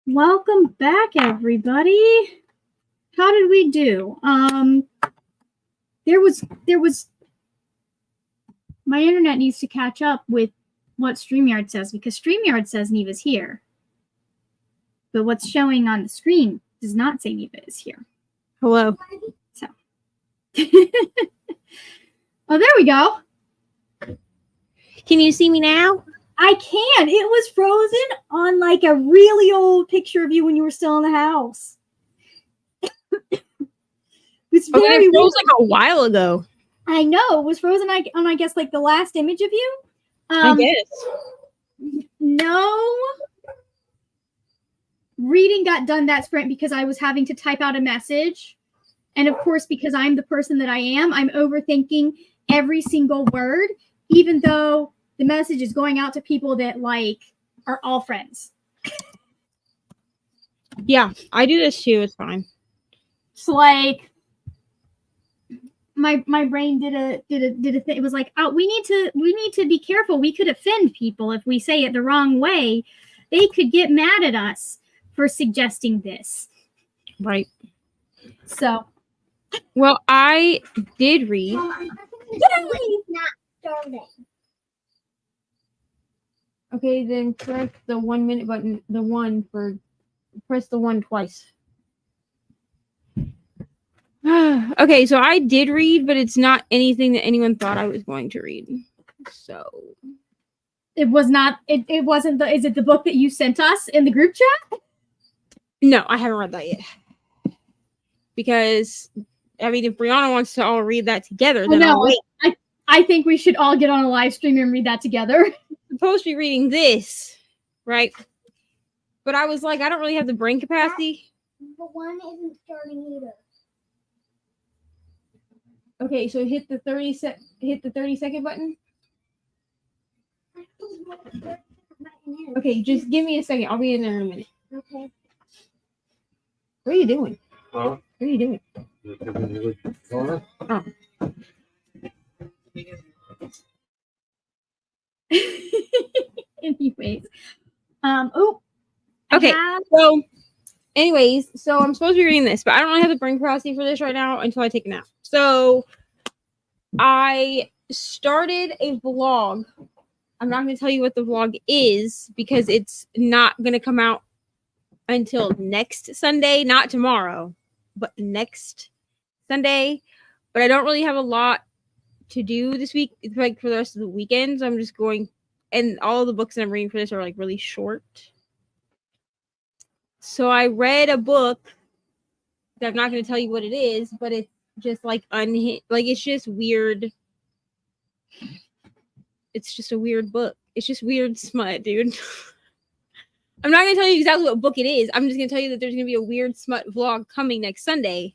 Welcome back, everybody. How did we do? There was my internet needs to catch up with what StreamYard says, because StreamYard says Neva's here. But what's showing on the screen does not say Neva is here. Hello. So oh, there we go. Can you see me now? I can. It was frozen on like a really old picture of you when you were still in the house. It's very it was like a while ago. I know. It was frozen on, I guess, like the last image of you. I guess. No reading got done that sprint because I was having to type out a message. And of course, because I'm the person that I am, I'm overthinking every single word, even though the message is going out to people that like are all friends. Yeah, I do this too. It's fine. It's like my brain did a thing. It was like, oh, we need to be careful. We could offend people if we say it the wrong way. They could get mad at us for suggesting this. Right. So, well, I did read. Not starting. Okay, then press the 1 minute button. Press the one twice. Okay, so I did read, but it's not anything that anyone thought I was going to read. So it was not. It wasn't the. Is it the book that you sent us in the group chat? No, I haven't read that yet. Because, I mean, if Brianna wants to all read that together, then I'll wait. I think we should all get on a live stream and read that together. I'm supposed to be reading this, right? But I was like, I don't really have the brain capacity. But one isn't starting either. Okay, so hit the 30-second button. Okay, just give me a second. I'll be in there in a minute. Okay. What are you doing? Huh? What are you doing? Oh. Anyways, Okay. So, anyways, so I'm supposed to be reading this, but I don't really have the brain capacity for this right now until I take a nap. So, I started a vlog. I'm not going to tell you what the vlog is because it's not going to come out until next Sunday, not tomorrow, but next Sunday. But I don't really have a lot to do this week, like for the rest of the weekend. So I'm just going, and all of the books that I'm reading for this are like really short. So I read a book that I'm not going to tell you what it is, but it's just like it's just weird. It's just a weird book. It's just weird smut, dude. I'm not going to tell you exactly what book it is. I'm just going to tell you that there's going to be a weird smut vlog coming next Sunday.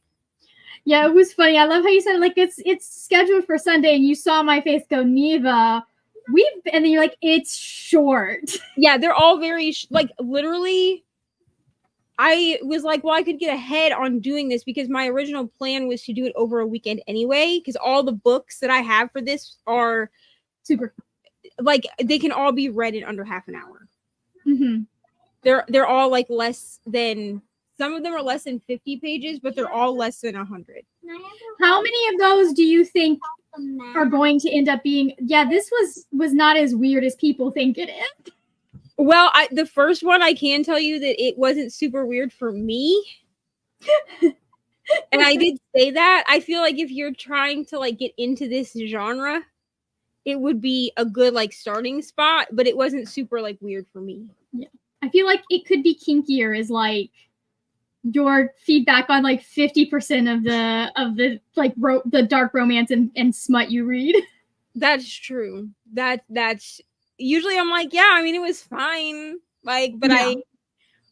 Yeah, it was funny. I love how you said like it's scheduled for Sunday, and you saw my face go, Neva. And then you're like, it's short. Yeah, they're all very like literally. I was like, well, I could get ahead on doing this because my original plan was to do it over a weekend anyway. Because all the books that I have for this are super, like they can all be read in under half an hour. Mm-hmm. They're all like less than. Some of them are less than 50 pages, but they're all less than 100. How many of those do you think are going to end up being? Yeah, this was not as weird as people think it is. Well, the first one, I can tell you that it wasn't super weird for me. And I did say that. I feel like if you're trying to like get into this genre, it would be a good like starting spot, but it wasn't super like weird for me. Yeah. I feel like it could be kinkier as like your feedback on like 50% of the like the dark romance and smut you read. That's true. That's usually I'm like, yeah, I mean, it was fine. Like, but yeah.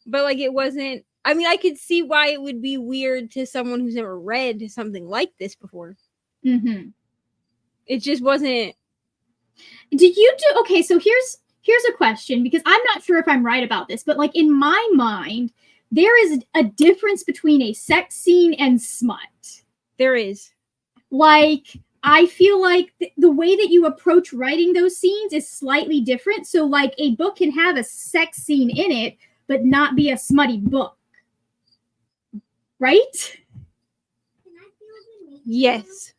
but like, it wasn't, I mean, I could see why it would be weird to someone who's never read something like this before. Mm-hmm. It just wasn't. Did you do, okay, so here's a question, because I'm not sure if I'm right about this, but like in my mind, there is a difference between a sex scene and smut. There is. Like, I feel like the way that you approach writing those scenes is slightly different. So, like, a book can have a sex scene in it, but not be a smutty book. Right? Yes.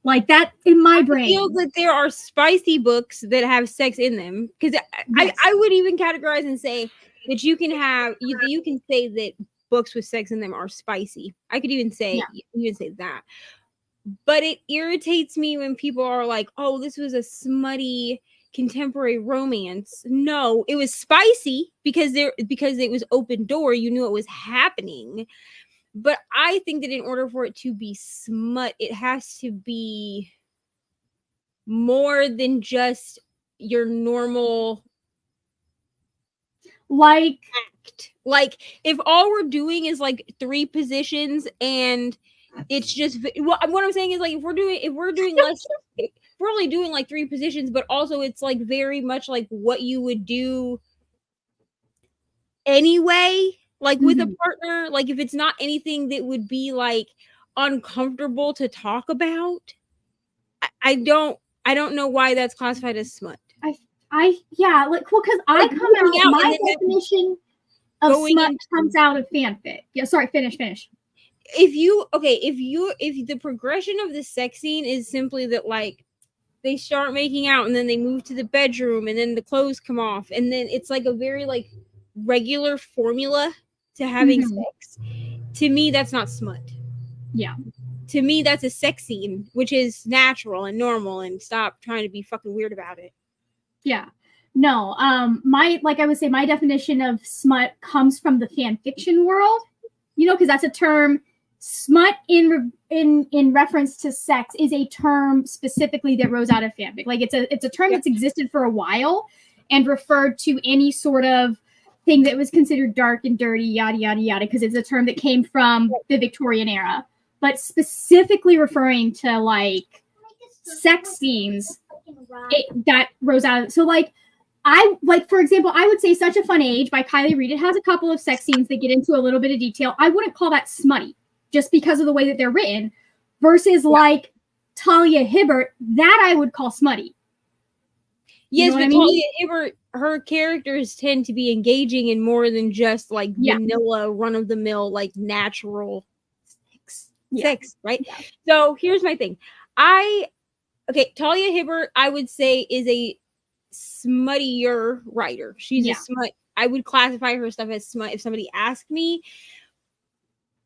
Like that in my I brain. feel that there are spicy books that have sex in them, because Yes. I would even categorize and say that you can have you can say that books with sex in them are spicy. I could even say that. But it irritates me when people are like, "Oh, this was a smutty contemporary romance." No, it was spicy because it was open door. You knew it was happening. But I think that in order for it to be smut, it has to be more than just your normal Like act. Like if all we're doing is like 3 positions and it's just what I'm saying is like if we're doing less, if we're only doing like 3 positions, but also it's like very much like what you would do anyway, like with a partner, like if it's not anything that would be like uncomfortable to talk about, I don't know why that's classified as smut. like well, because I Like, come moving out out my and then definition of going smut into- comes out of fanfic. Yeah, sorry, finish. if the progression of the sex scene is simply that like they start making out and then they move to the bedroom and then the clothes come off and then it's like a very like regular formula to having sex, to me that's not smut. Yeah. To me that's a sex scene, which is natural and normal, and stop trying to be fucking weird about it. Yeah. No, my like I would say my definition of smut comes from the fan fiction world, because that's a term. Smut in reference to sex is a term specifically that rose out of fanfic. Like it's a term that's existed for a while and referred to any sort of thing that was considered dark and dirty, yada yada yada, because it's a term that came from the Victorian era, but specifically referring to like sex scenes that rose out of. So like for example, I would say Such a Fun Age by Kylie Reid. It has a couple of sex scenes that get into a little bit of detail. I wouldn't call that smutty just because of the way that they're written, versus like Talia Hibbert, that I would call smutty. Yes, but Talia Hibbert, her characters tend to be engaging in more than just like vanilla, run-of-the-mill, like natural sex, right? Yeah. So here's my thing. Talia Hibbert, I would say, is a smuttier writer. She's a smut. I would classify her stuff as smut if somebody asked me.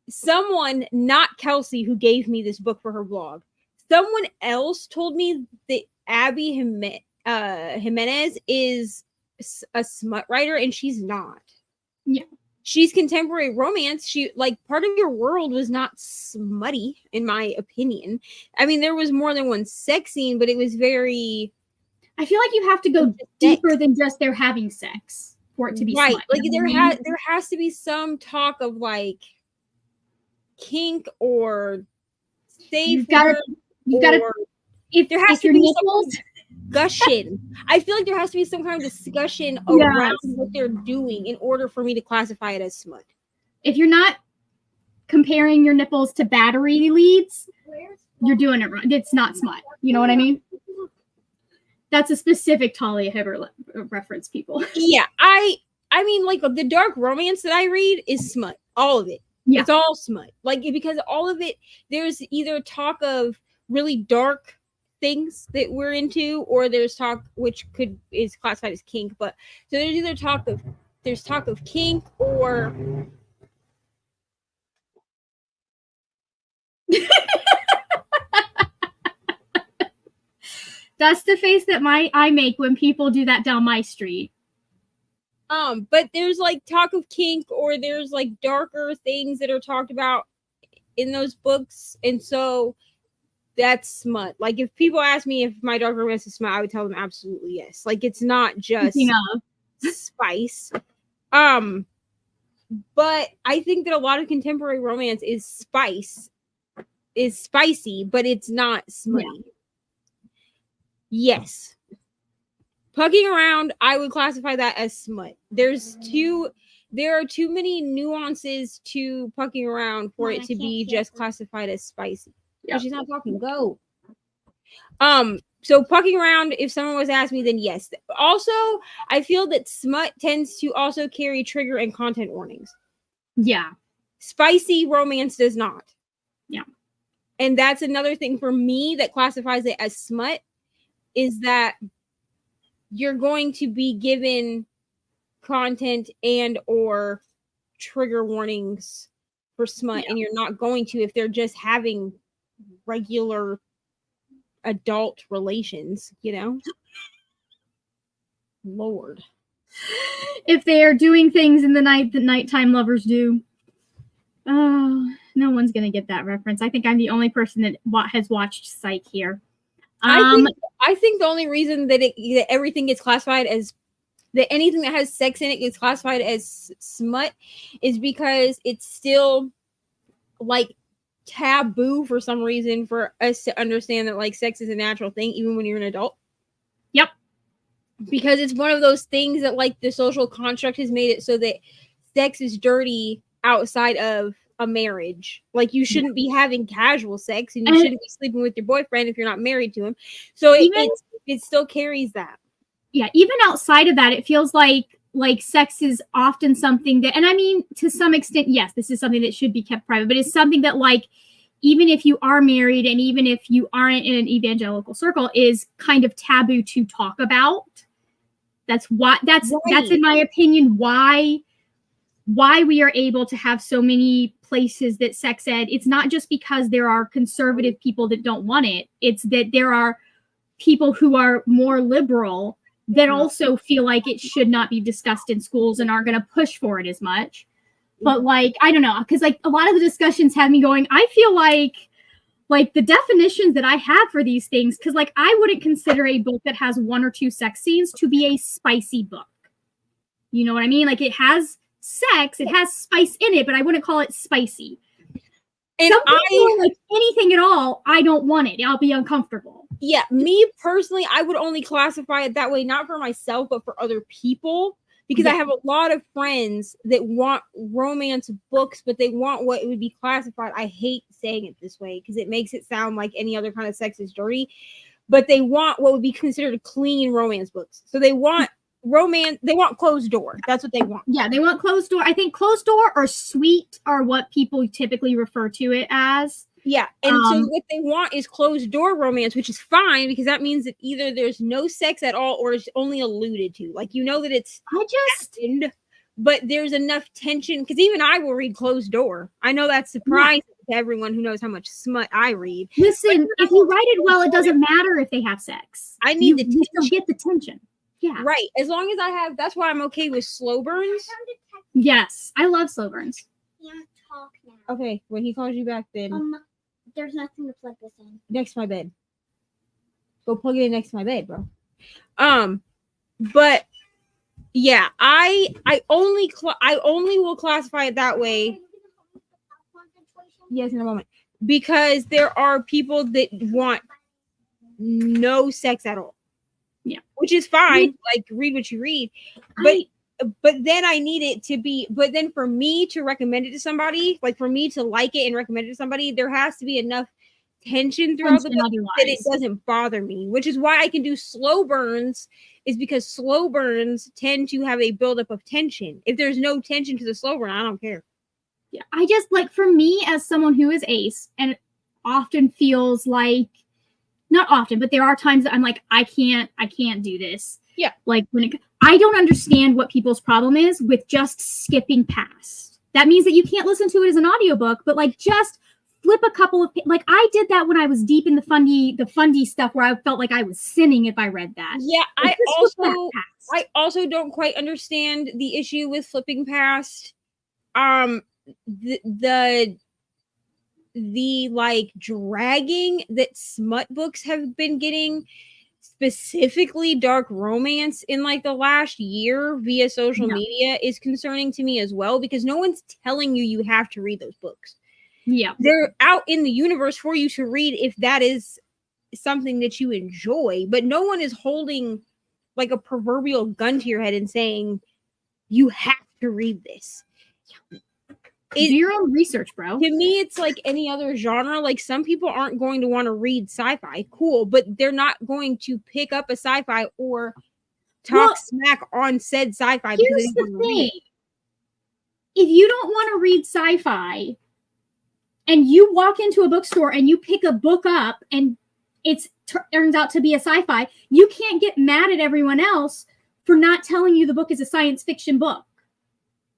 Someone, not Kelsey, who gave me this book for her blog, someone else told me that Abby Jimenez is a smut writer, and she's not. Yeah. She's contemporary romance. She like Part of Your World was not smutty, in my opinion. I mean, there was more than one sex scene, but it was very. I feel like you have to go deeper than just they're having sex for it to be smut. Like there has to be some talk of like kink or safe. You've got to. If there has to be some discussion. I feel like there has to be some kind of discussion around what they're doing in order for me to classify it as smut. If you're not comparing your nipples to battery leads, you're doing it wrong. It's not smut. You know what I mean? That's a specific Talia Hibbert reference, people. Yeah, I mean, like the dark romance that I read is smut. All of it. Yeah. It's all smut. Like because all of it, there's either talk of really dark things that we're into, or there's talk which is classified as kink. But so there's either talk of kink or. That's the face that I make when people do that down my street. But there's like talk of kink, or there's like darker things that are talked about in those books, and so that's smut. Like if people ask me if my dark romance is smut, I would tell them absolutely yes. Like it's not just spice. But I think that a lot of contemporary romance is spicy, but it's not smutty. Yeah. Yes. Pucking around, I would classify that as smut. There are too many nuances to pucking around for it to be just classified as spicy. Yeah. She's not talking. Go. So fucking around, if someone was asking me, then yes. Also, I feel that smut tends to also carry trigger and content warnings. Yeah. Spicy romance does not. Yeah. And that's another thing for me that classifies it as smut, is that you're going to be given content and or trigger warnings for smut, and you're not going to if they're just having regular adult relations, you know? Lord. If they are doing things in the night that nighttime lovers do. Oh, no one's gonna get that reference. I think I'm the only person that has watched Psych here. I think the only reason that that everything gets classified as that anything that has sex in it gets classified as smut is because it's still like taboo for some reason for us to understand that like sex is a natural thing even when you're an adult. Yep. Because it's one of those things that like the social construct has made it so that sex is dirty outside of a marriage. Like you shouldn't be having casual sex, and you shouldn't be sleeping with your boyfriend if you're not married to him. So it still carries that. Yeah, even outside of that, it feels like sex is often something that, and I mean to some extent, yes, this is something that should be kept private, but it's something that like even if you are married and even if you aren't in an evangelical circle, is kind of taboo to talk about. That's in my opinion why we are able to have so many places that sex ed. It's not just because there are conservative people that don't want it. It's that there are people who are more liberal that also feel like it should not be discussed in schools and aren't going to push for it as much. But like, I don't know, because like a lot of the discussions have me going, I feel like the definitions that I have for these things, because like I wouldn't consider a book that has 1 or 2 sex scenes to be a spicy book. You know what I mean? Like it has sex, it has spice in it, but I wouldn't call it spicy. And some people like anything at all, I don't want it. I'll be uncomfortable. Yeah, me personally, I would only classify it that way, not for myself, but for other people. Because I have a lot of friends that want romance books, but they want what it would be classified. I hate saying it this way because it makes it sound like any other kind of sex is dirty. But they want what would be considered clean romance books. So they want romance, they want closed door. That's what they want. Yeah, they want closed door. I think closed door or sweet are what people typically refer to it as. Yeah, and so what they want is closed door romance, which is fine because that means that either there's no sex at all or it's only alluded to. Like, you know that it's happened, but there's enough tension because even I will read closed door. I know that's surprising to everyone who knows how much smut I read. Listen, if you write it well, it doesn't matter if they have sex. I need the tension. You still get the tension. Yeah. Right. As long as I have, that's why I'm okay with slow burns. Yes, I love slow burns. Can't talk now. Okay, when he calls you back, then there's nothing to plug this in. Next to my bed. Go plug it in next to my bed, bro. But yeah, I only will classify it that way. Yes, in a moment. Because there are people that want no sex at all. Yeah. Which is fine. Like, read what you read. But then I need it to be, but then for me to recommend it to somebody, like for me to like it and recommend it to somebody, there has to be enough tension throughout the book that it doesn't bother me, which is why I can do slow burns, is because slow burns tend to have a buildup of tension. If there's no tension to the slow burn, I don't care. Yeah, I just like, for me as someone who is ace and often feels like, not often, but there are times that I'm like, I can't do this. Yeah. Like I don't understand what people's problem is with just skipping past. That means that you can't listen to it as an audiobook, but like just flip a couple of, like I did that when I was deep in the fundy stuff where I felt like I was sinning if I read that. Yeah, like, I also don't quite understand the issue with flipping past the like dragging that smut books have been getting, specifically dark romance in like the last year via social media, is concerning to me as well, because no one's telling you have to read those books. Yeah, they're out in the universe for you to read if that is something that you enjoy, but no one is holding like a proverbial gun to your head and saying you have to read this. Do your own research, bro. To me, it's like any other genre. Like some people aren't going to want to read sci-fi, cool, but they're not going to pick up a sci-fi or talk smack on said sci-fi. Here's the thing: if you don't want to read sci-fi, and you walk into a bookstore and you pick a book up, and it turns out to be a sci-fi, you can't get mad at everyone else for not telling you the book is a science fiction book.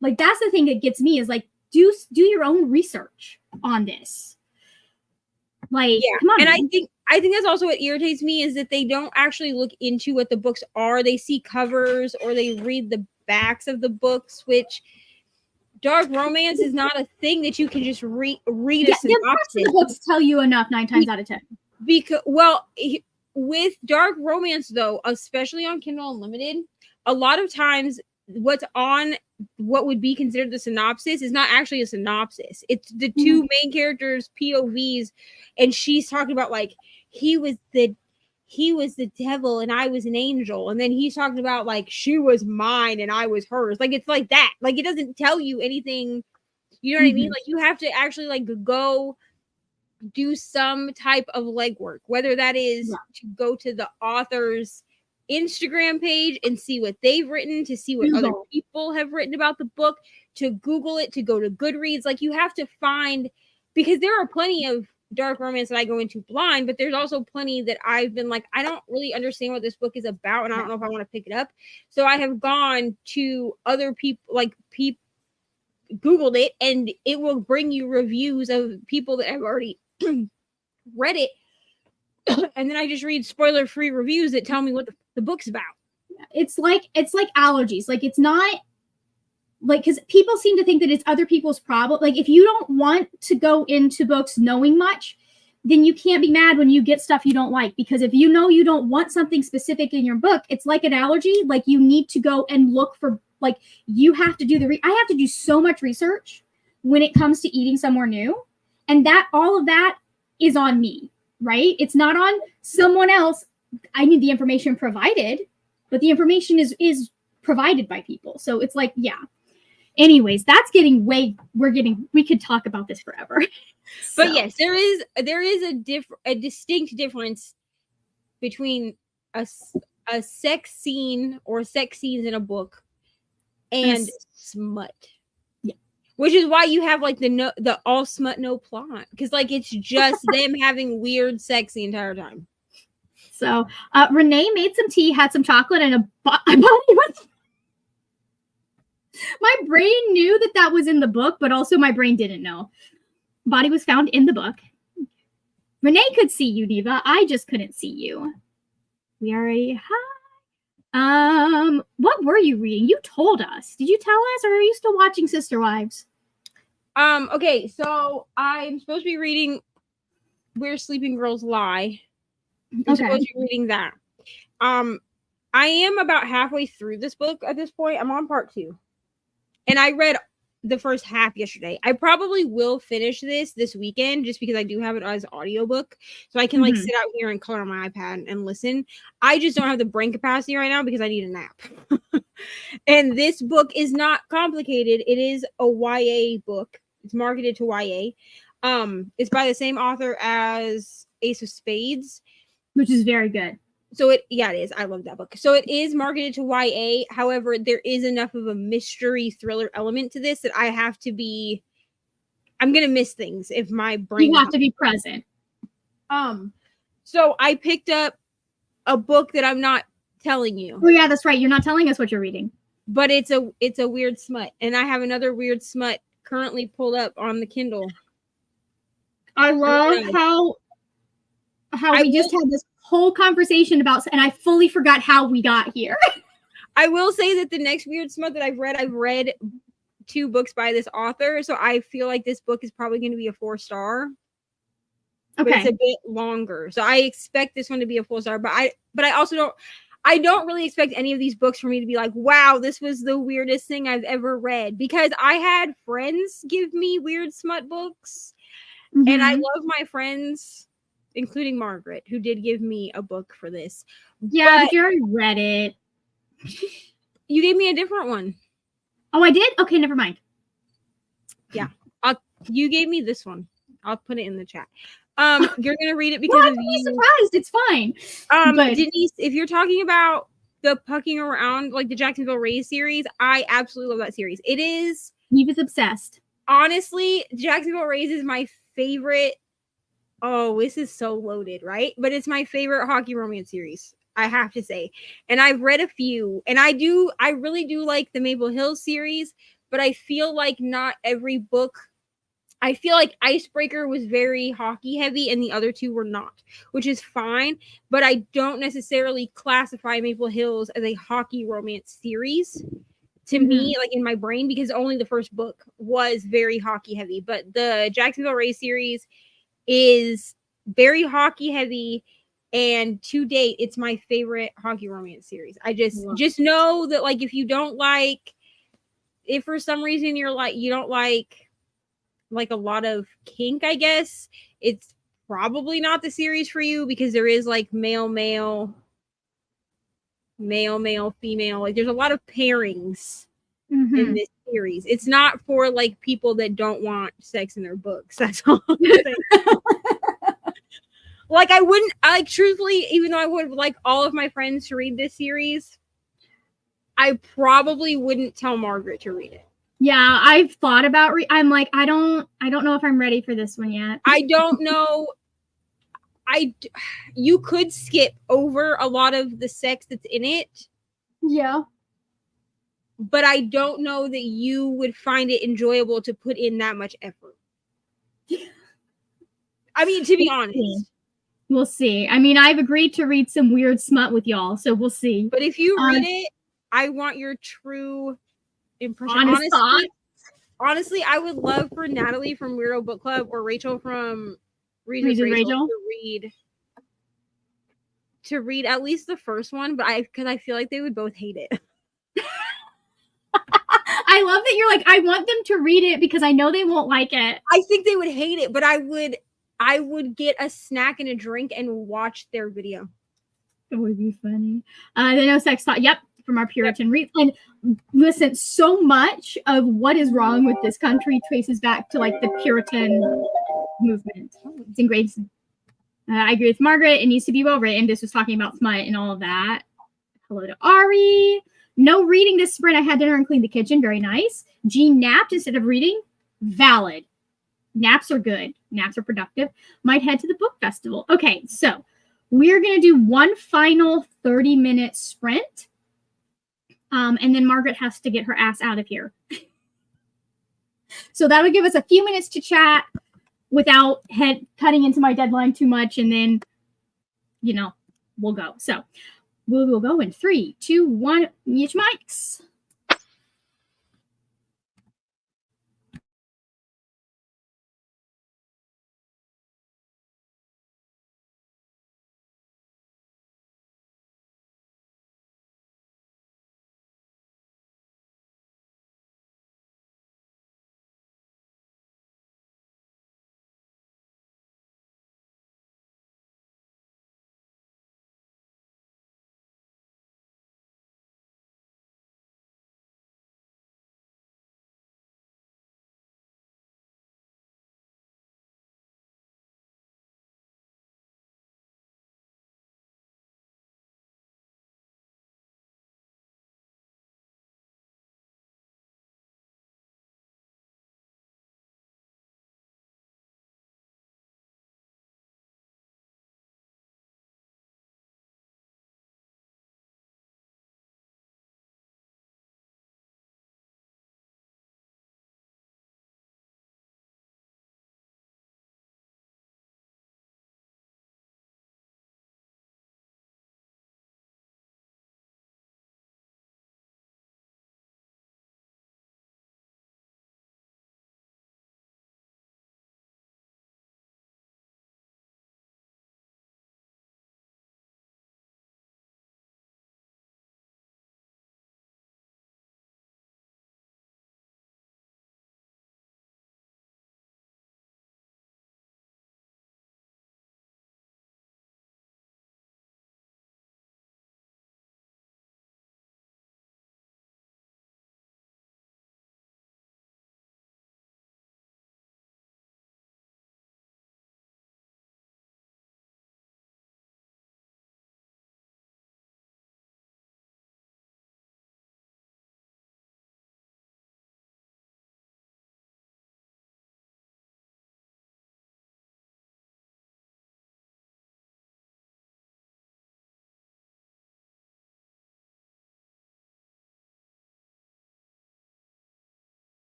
Like that's the thing that gets me is like. Do your own research on this. Like, come on. And I think that's also what irritates me is that they don't actually look into what the books are. They see covers or they read the backs of the books, which dark romance is not a thing that you can just read a synopsis. The books tell you enough 9 times out of 10. Because with dark romance though, especially on Kindle Unlimited, a lot of times what's on what would be considered the synopsis is not actually a synopsis. It's the two main characters' POVs, and she's talking about like he was the devil and I was an angel, and then he's talking about like she was mine and I was hers. Like it's like that. Like it doesn't tell you anything. You know what I mean? Like you have to actually like go do some type of legwork, whether that is to go to the author's Instagram page and see what they've written, to see what other people have written about the book, to Google it, to go to Goodreads. Like you have to find, because there are plenty of dark romance that I go into blind, but there's also plenty that I've been like, I don't really understand what this book is about, and I don't know if I want to pick it up. So I have gone to other people, like Googled it, and it will bring you reviews of people that have already read it. And then I just read spoiler-free reviews that tell me what the book's about. It's like allergies. Like it's not like, because people seem to think that it's other people's problem. Like if you don't want to go into books knowing much, then you can't be mad when you get stuff you don't like. Because if you know you don't want something specific in your book, it's like an allergy. Like you need to go and look for, like you have to do I have to do so much research when it comes to eating somewhere new. And that all of that is on me. Right? It's not on someone else. I need the information provided, but the information is provided by people. So it's like, yeah. Anyways, that's getting we could talk about this forever. But yes, there is a distinct difference between a sex scene or sex scenes in a book and smut. Which is why you have like the all smut no plot, because like it's just them having weird sex the entire time. So Renee made some tea, had some chocolate, and a body was. My brain knew that was in the book, but also my brain didn't know. Body was found in the book. Renee could see you, Neva. I just couldn't see you. We are a hi. What were you reading? You told us. Did you tell us, or are you still watching Sister Wives? Okay, so I'm supposed to be reading Where Sleeping Girls Lie. I'm supposed to be reading that. I am about halfway through this book at this point. I'm on part 2. And I read the first half yesterday. I probably will finish this weekend just because I do have it as an audiobook. So I can like sit out here and color on my iPad and listen. I just don't have the brain capacity right now because I need a nap. And this book is not complicated. It is a YA book. It's marketed to YA. It's by the same author as Ace of Spades, which is very good. So it is. I love that book. So it is marketed to YA. However, there is enough of a mystery thriller element to this that I have to be. I'm gonna miss things if my brain. You have to be present. So I picked up a book that I'm not telling you. Oh yeah, that's right. You're not telling us what you're reading. But it's a weird smut, and I have another weird smut currently pulled up on the Kindle. I love how we just had this whole conversation about, and I fully forgot how we got here. I will say that the next weird smut that I've read 2 books by this author, so I feel like this book is probably going to be a 4-star. Okay, but it's a bit longer, so I expect this one to be a 4-star. But I also don't really expect any of these books for me to be like, wow, this was the weirdest thing I've ever read, because I had friends give me weird smut books, and I love my friends, including Margaret, who did give me a book for this. Yeah, but you already read it. You gave me a different one. Oh, I did? Okay, never mind. You gave me this one. I'll put it in the chat. You're gonna read it because Well, of I'm you. surprised. It's fine. But Denise, if you're talking about the Pucking Around, like the Jacksonville Rays series, I absolutely love that series. It is Neva's obsessed. honestly, Jacksonville Rays is my favorite. Oh, this is so loaded, right? But it's my favorite hockey romance series, I have to say. And I've read a few, and I really do like the Maple Hills series, but I feel like not every book. I feel like Icebreaker was very hockey heavy and the other two were not, which is fine. But I don't necessarily classify Maple Hills as a hockey romance series to me, like in my brain, because only the first book was very hockey heavy. But the Jacksonville Rays series is very hockey heavy. And to date, it's my favorite hockey romance series. I just know that, like, if you don't like, if for some reason you don't like a lot of kink, I guess it's probably not the series for you, because there is like male, female, like there's a lot of pairings in this series. It's not for like people that don't want sex in their books. That's all I'm saying. Like, I wouldn't, like, truthfully, even though I would like all of my friends to read this series, I probably wouldn't tell Margaret to read it. Yeah, I've thought about I'm like, I don't know if I'm ready for this one yet. I don't know. You could skip over a lot of the sex that's in it. Yeah. But I don't know that you would find it enjoyable to put in that much effort. I mean, to be honest. We'll see. I mean, I've agreed to read some weird smut with y'all, so we'll see. But if you read it, I want your true impression. Honestly, I would love for Natalie from Weirdo Book Club or Rachel from Reader's Rachel to read at least the first one, but because I feel like they would both hate it. I love that you're like, I want them to read it because I know they won't like it. I think they would hate it, but I would get a snack and a drink and watch their video. It would be funny. The no sex thought. Yep, from our Puritan reads. And listen, so much of what is wrong with this country traces back to like the Puritan movement. It's ingrained. I agree with Margaret. It needs to be well written. This was talking about smut and all of that. Hello to Ari. No reading this sprint. I had dinner and cleaned the kitchen. Very nice. Jean napped instead of reading. Valid. Naps are good. Naps are productive. Might head to the book festival. Okay, so we're going to do one final 30-minute sprint. And then Margaret has to get her ass out of here. So that'll give us a few minutes to chat without cutting into my deadline too much. And then, we'll go. So we will go in 3, 2, 1. Mute mics.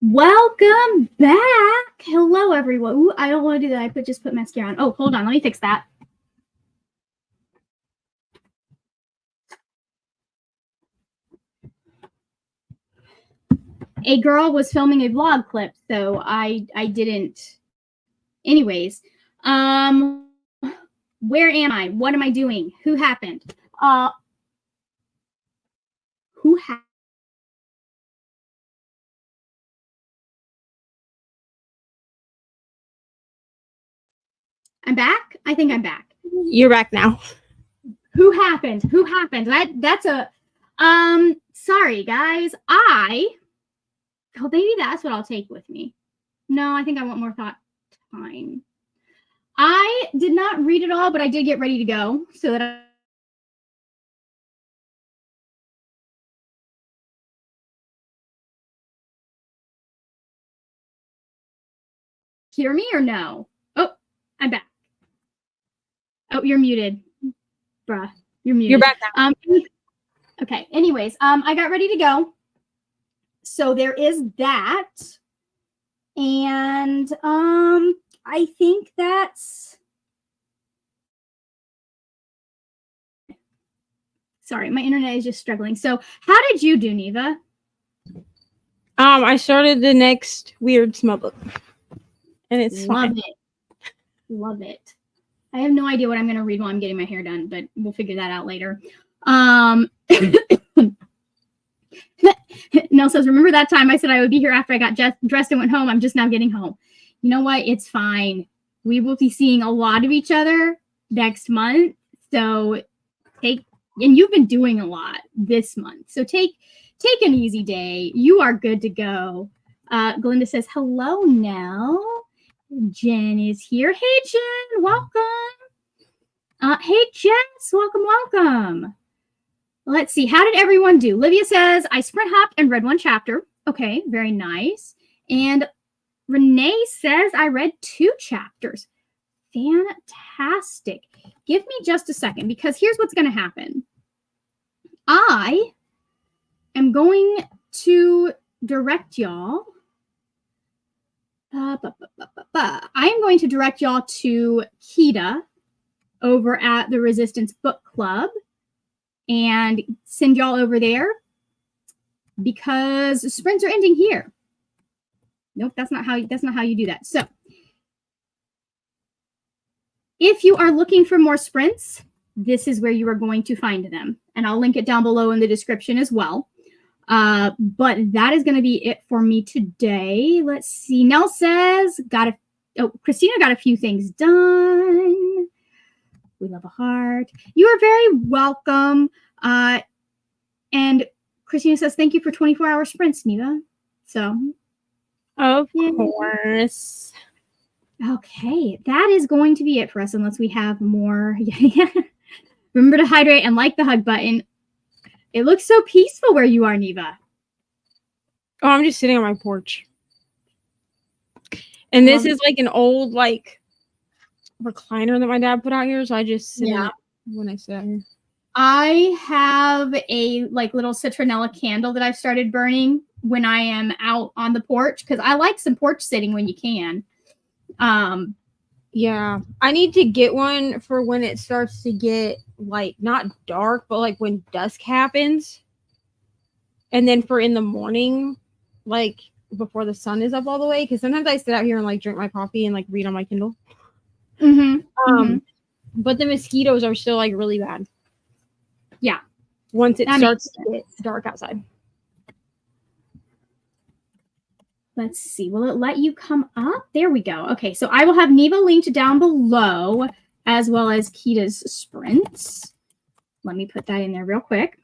Welcome back. Hello, everyone. Ooh, I don't want to do that. I just put mascara on. Oh, hold on. Let me fix that. A girl was filming a vlog clip, so I didn't. Anyways, where am I? What am I doing? Who happened? Who happened? I'm back. I think I'm back. You're back now. Who happened? Who happened? That's a sorry guys. Maybe that's what I'll take with me. No, I think I want more thought time. I did not read it all, but I did get ready to go so that I hear me or no? Oh, I'm back. Oh, you're muted. Bruh, you're muted. You're back now. Okay, anyways, I got ready to go. So there is that. And I think that's sorry, my internet is just struggling. So how did you do, Neva? I started the next weird smell book. And it's Love fine. it. Love it. I have no idea what I'm going to read while I'm getting my hair done, but we'll figure that out later. Nell says, remember that time I said I would be here after I got dressed and went home? I'm just now getting home. You know what? It's fine. We will be seeing a lot of each other next month. So and you've been doing a lot this month. So take an easy day. You are good to go. Glinda says, hello, Nell. Jen is here. Hey, Jen, welcome. Hey, Jess, welcome. Let's see. How did everyone do? Livia says, I sprint hopped and read one chapter. Okay, very nice. And Renee says, I read 2 chapters. Fantastic. Give me just a second because here's what's going to happen. I am going to direct y'all. I am going to direct y'all to Kita over at the Resistance Book Club and send y'all over there because sprints are ending here. Nope, that's not how you do that. So if you are looking for more sprints, this is where you are going to find them. And I'll link it down below in the description as well. But that is going to be it for me today. Let's see. Nell says, Christina got a few things done. We love a heart. You are very welcome. And Christina says, thank you for 24-hour sprints, Neva. So, of course. Okay, that is going to be it for us unless we have more. Remember to hydrate and like the hug button. It looks so peaceful where you are, Neva. Oh, I'm just sitting on my porch. And this is like an old recliner that my dad put out here, so I just sit in it when I sit out here. I have a little citronella candle that I've started burning when I am out on the porch because I like some porch sitting when you can. Yeah, I need to get one for when it starts to get not dark, but when dusk happens. And then for in the morning, before the sun is up all the way, because sometimes I sit out here and drink my coffee and read on my Kindle. But the mosquitoes are still really bad. Yeah. Once it starts to get dark outside. Let's see. Will it let you come up? There we go. Okay, so I will have Neva linked down below as well as Kita's sprints. Let me put that in there real quick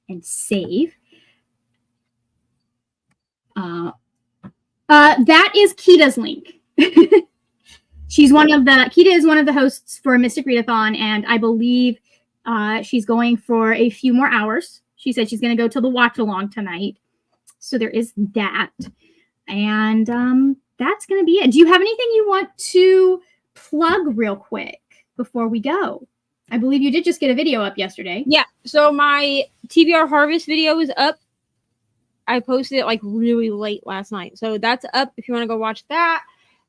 and save. That is Kita's link. Kita is one of the hosts for Mystic Readathon, and I believe she's going for a few more hours. She said she's going to go till the watch along tonight. So there is that. And that's going to be it. Do you have anything you want to plug real quick before we go? I believe you did just get a video up yesterday. Yeah. So my TBR Harvest video is up. I posted it like really late last night. So that's up if you want to go watch that.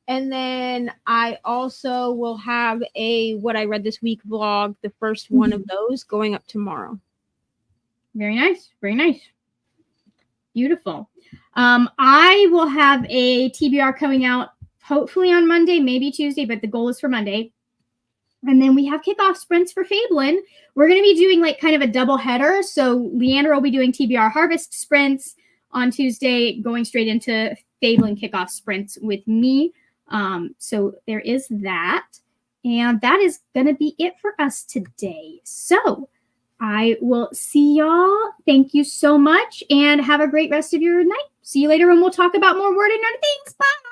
And then I also will have a what I read this week vlog, the first one of those going up tomorrow. Very nice. Very nice. Beautiful. I will have a TBR coming out hopefully on Monday, maybe Tuesday, but the goal is for Monday. And then we have kickoff sprints for Fablin. We're going to be doing like kind of a double header. So Leandra will be doing TBR harvest sprints on Tuesday, going straight into Fablin kickoff sprints with me. So there is that. And that is going to be it for us today. So I will see y'all. Thank you so much and have a great rest of your night. See you later when we'll talk about more word and nerd things. Bye.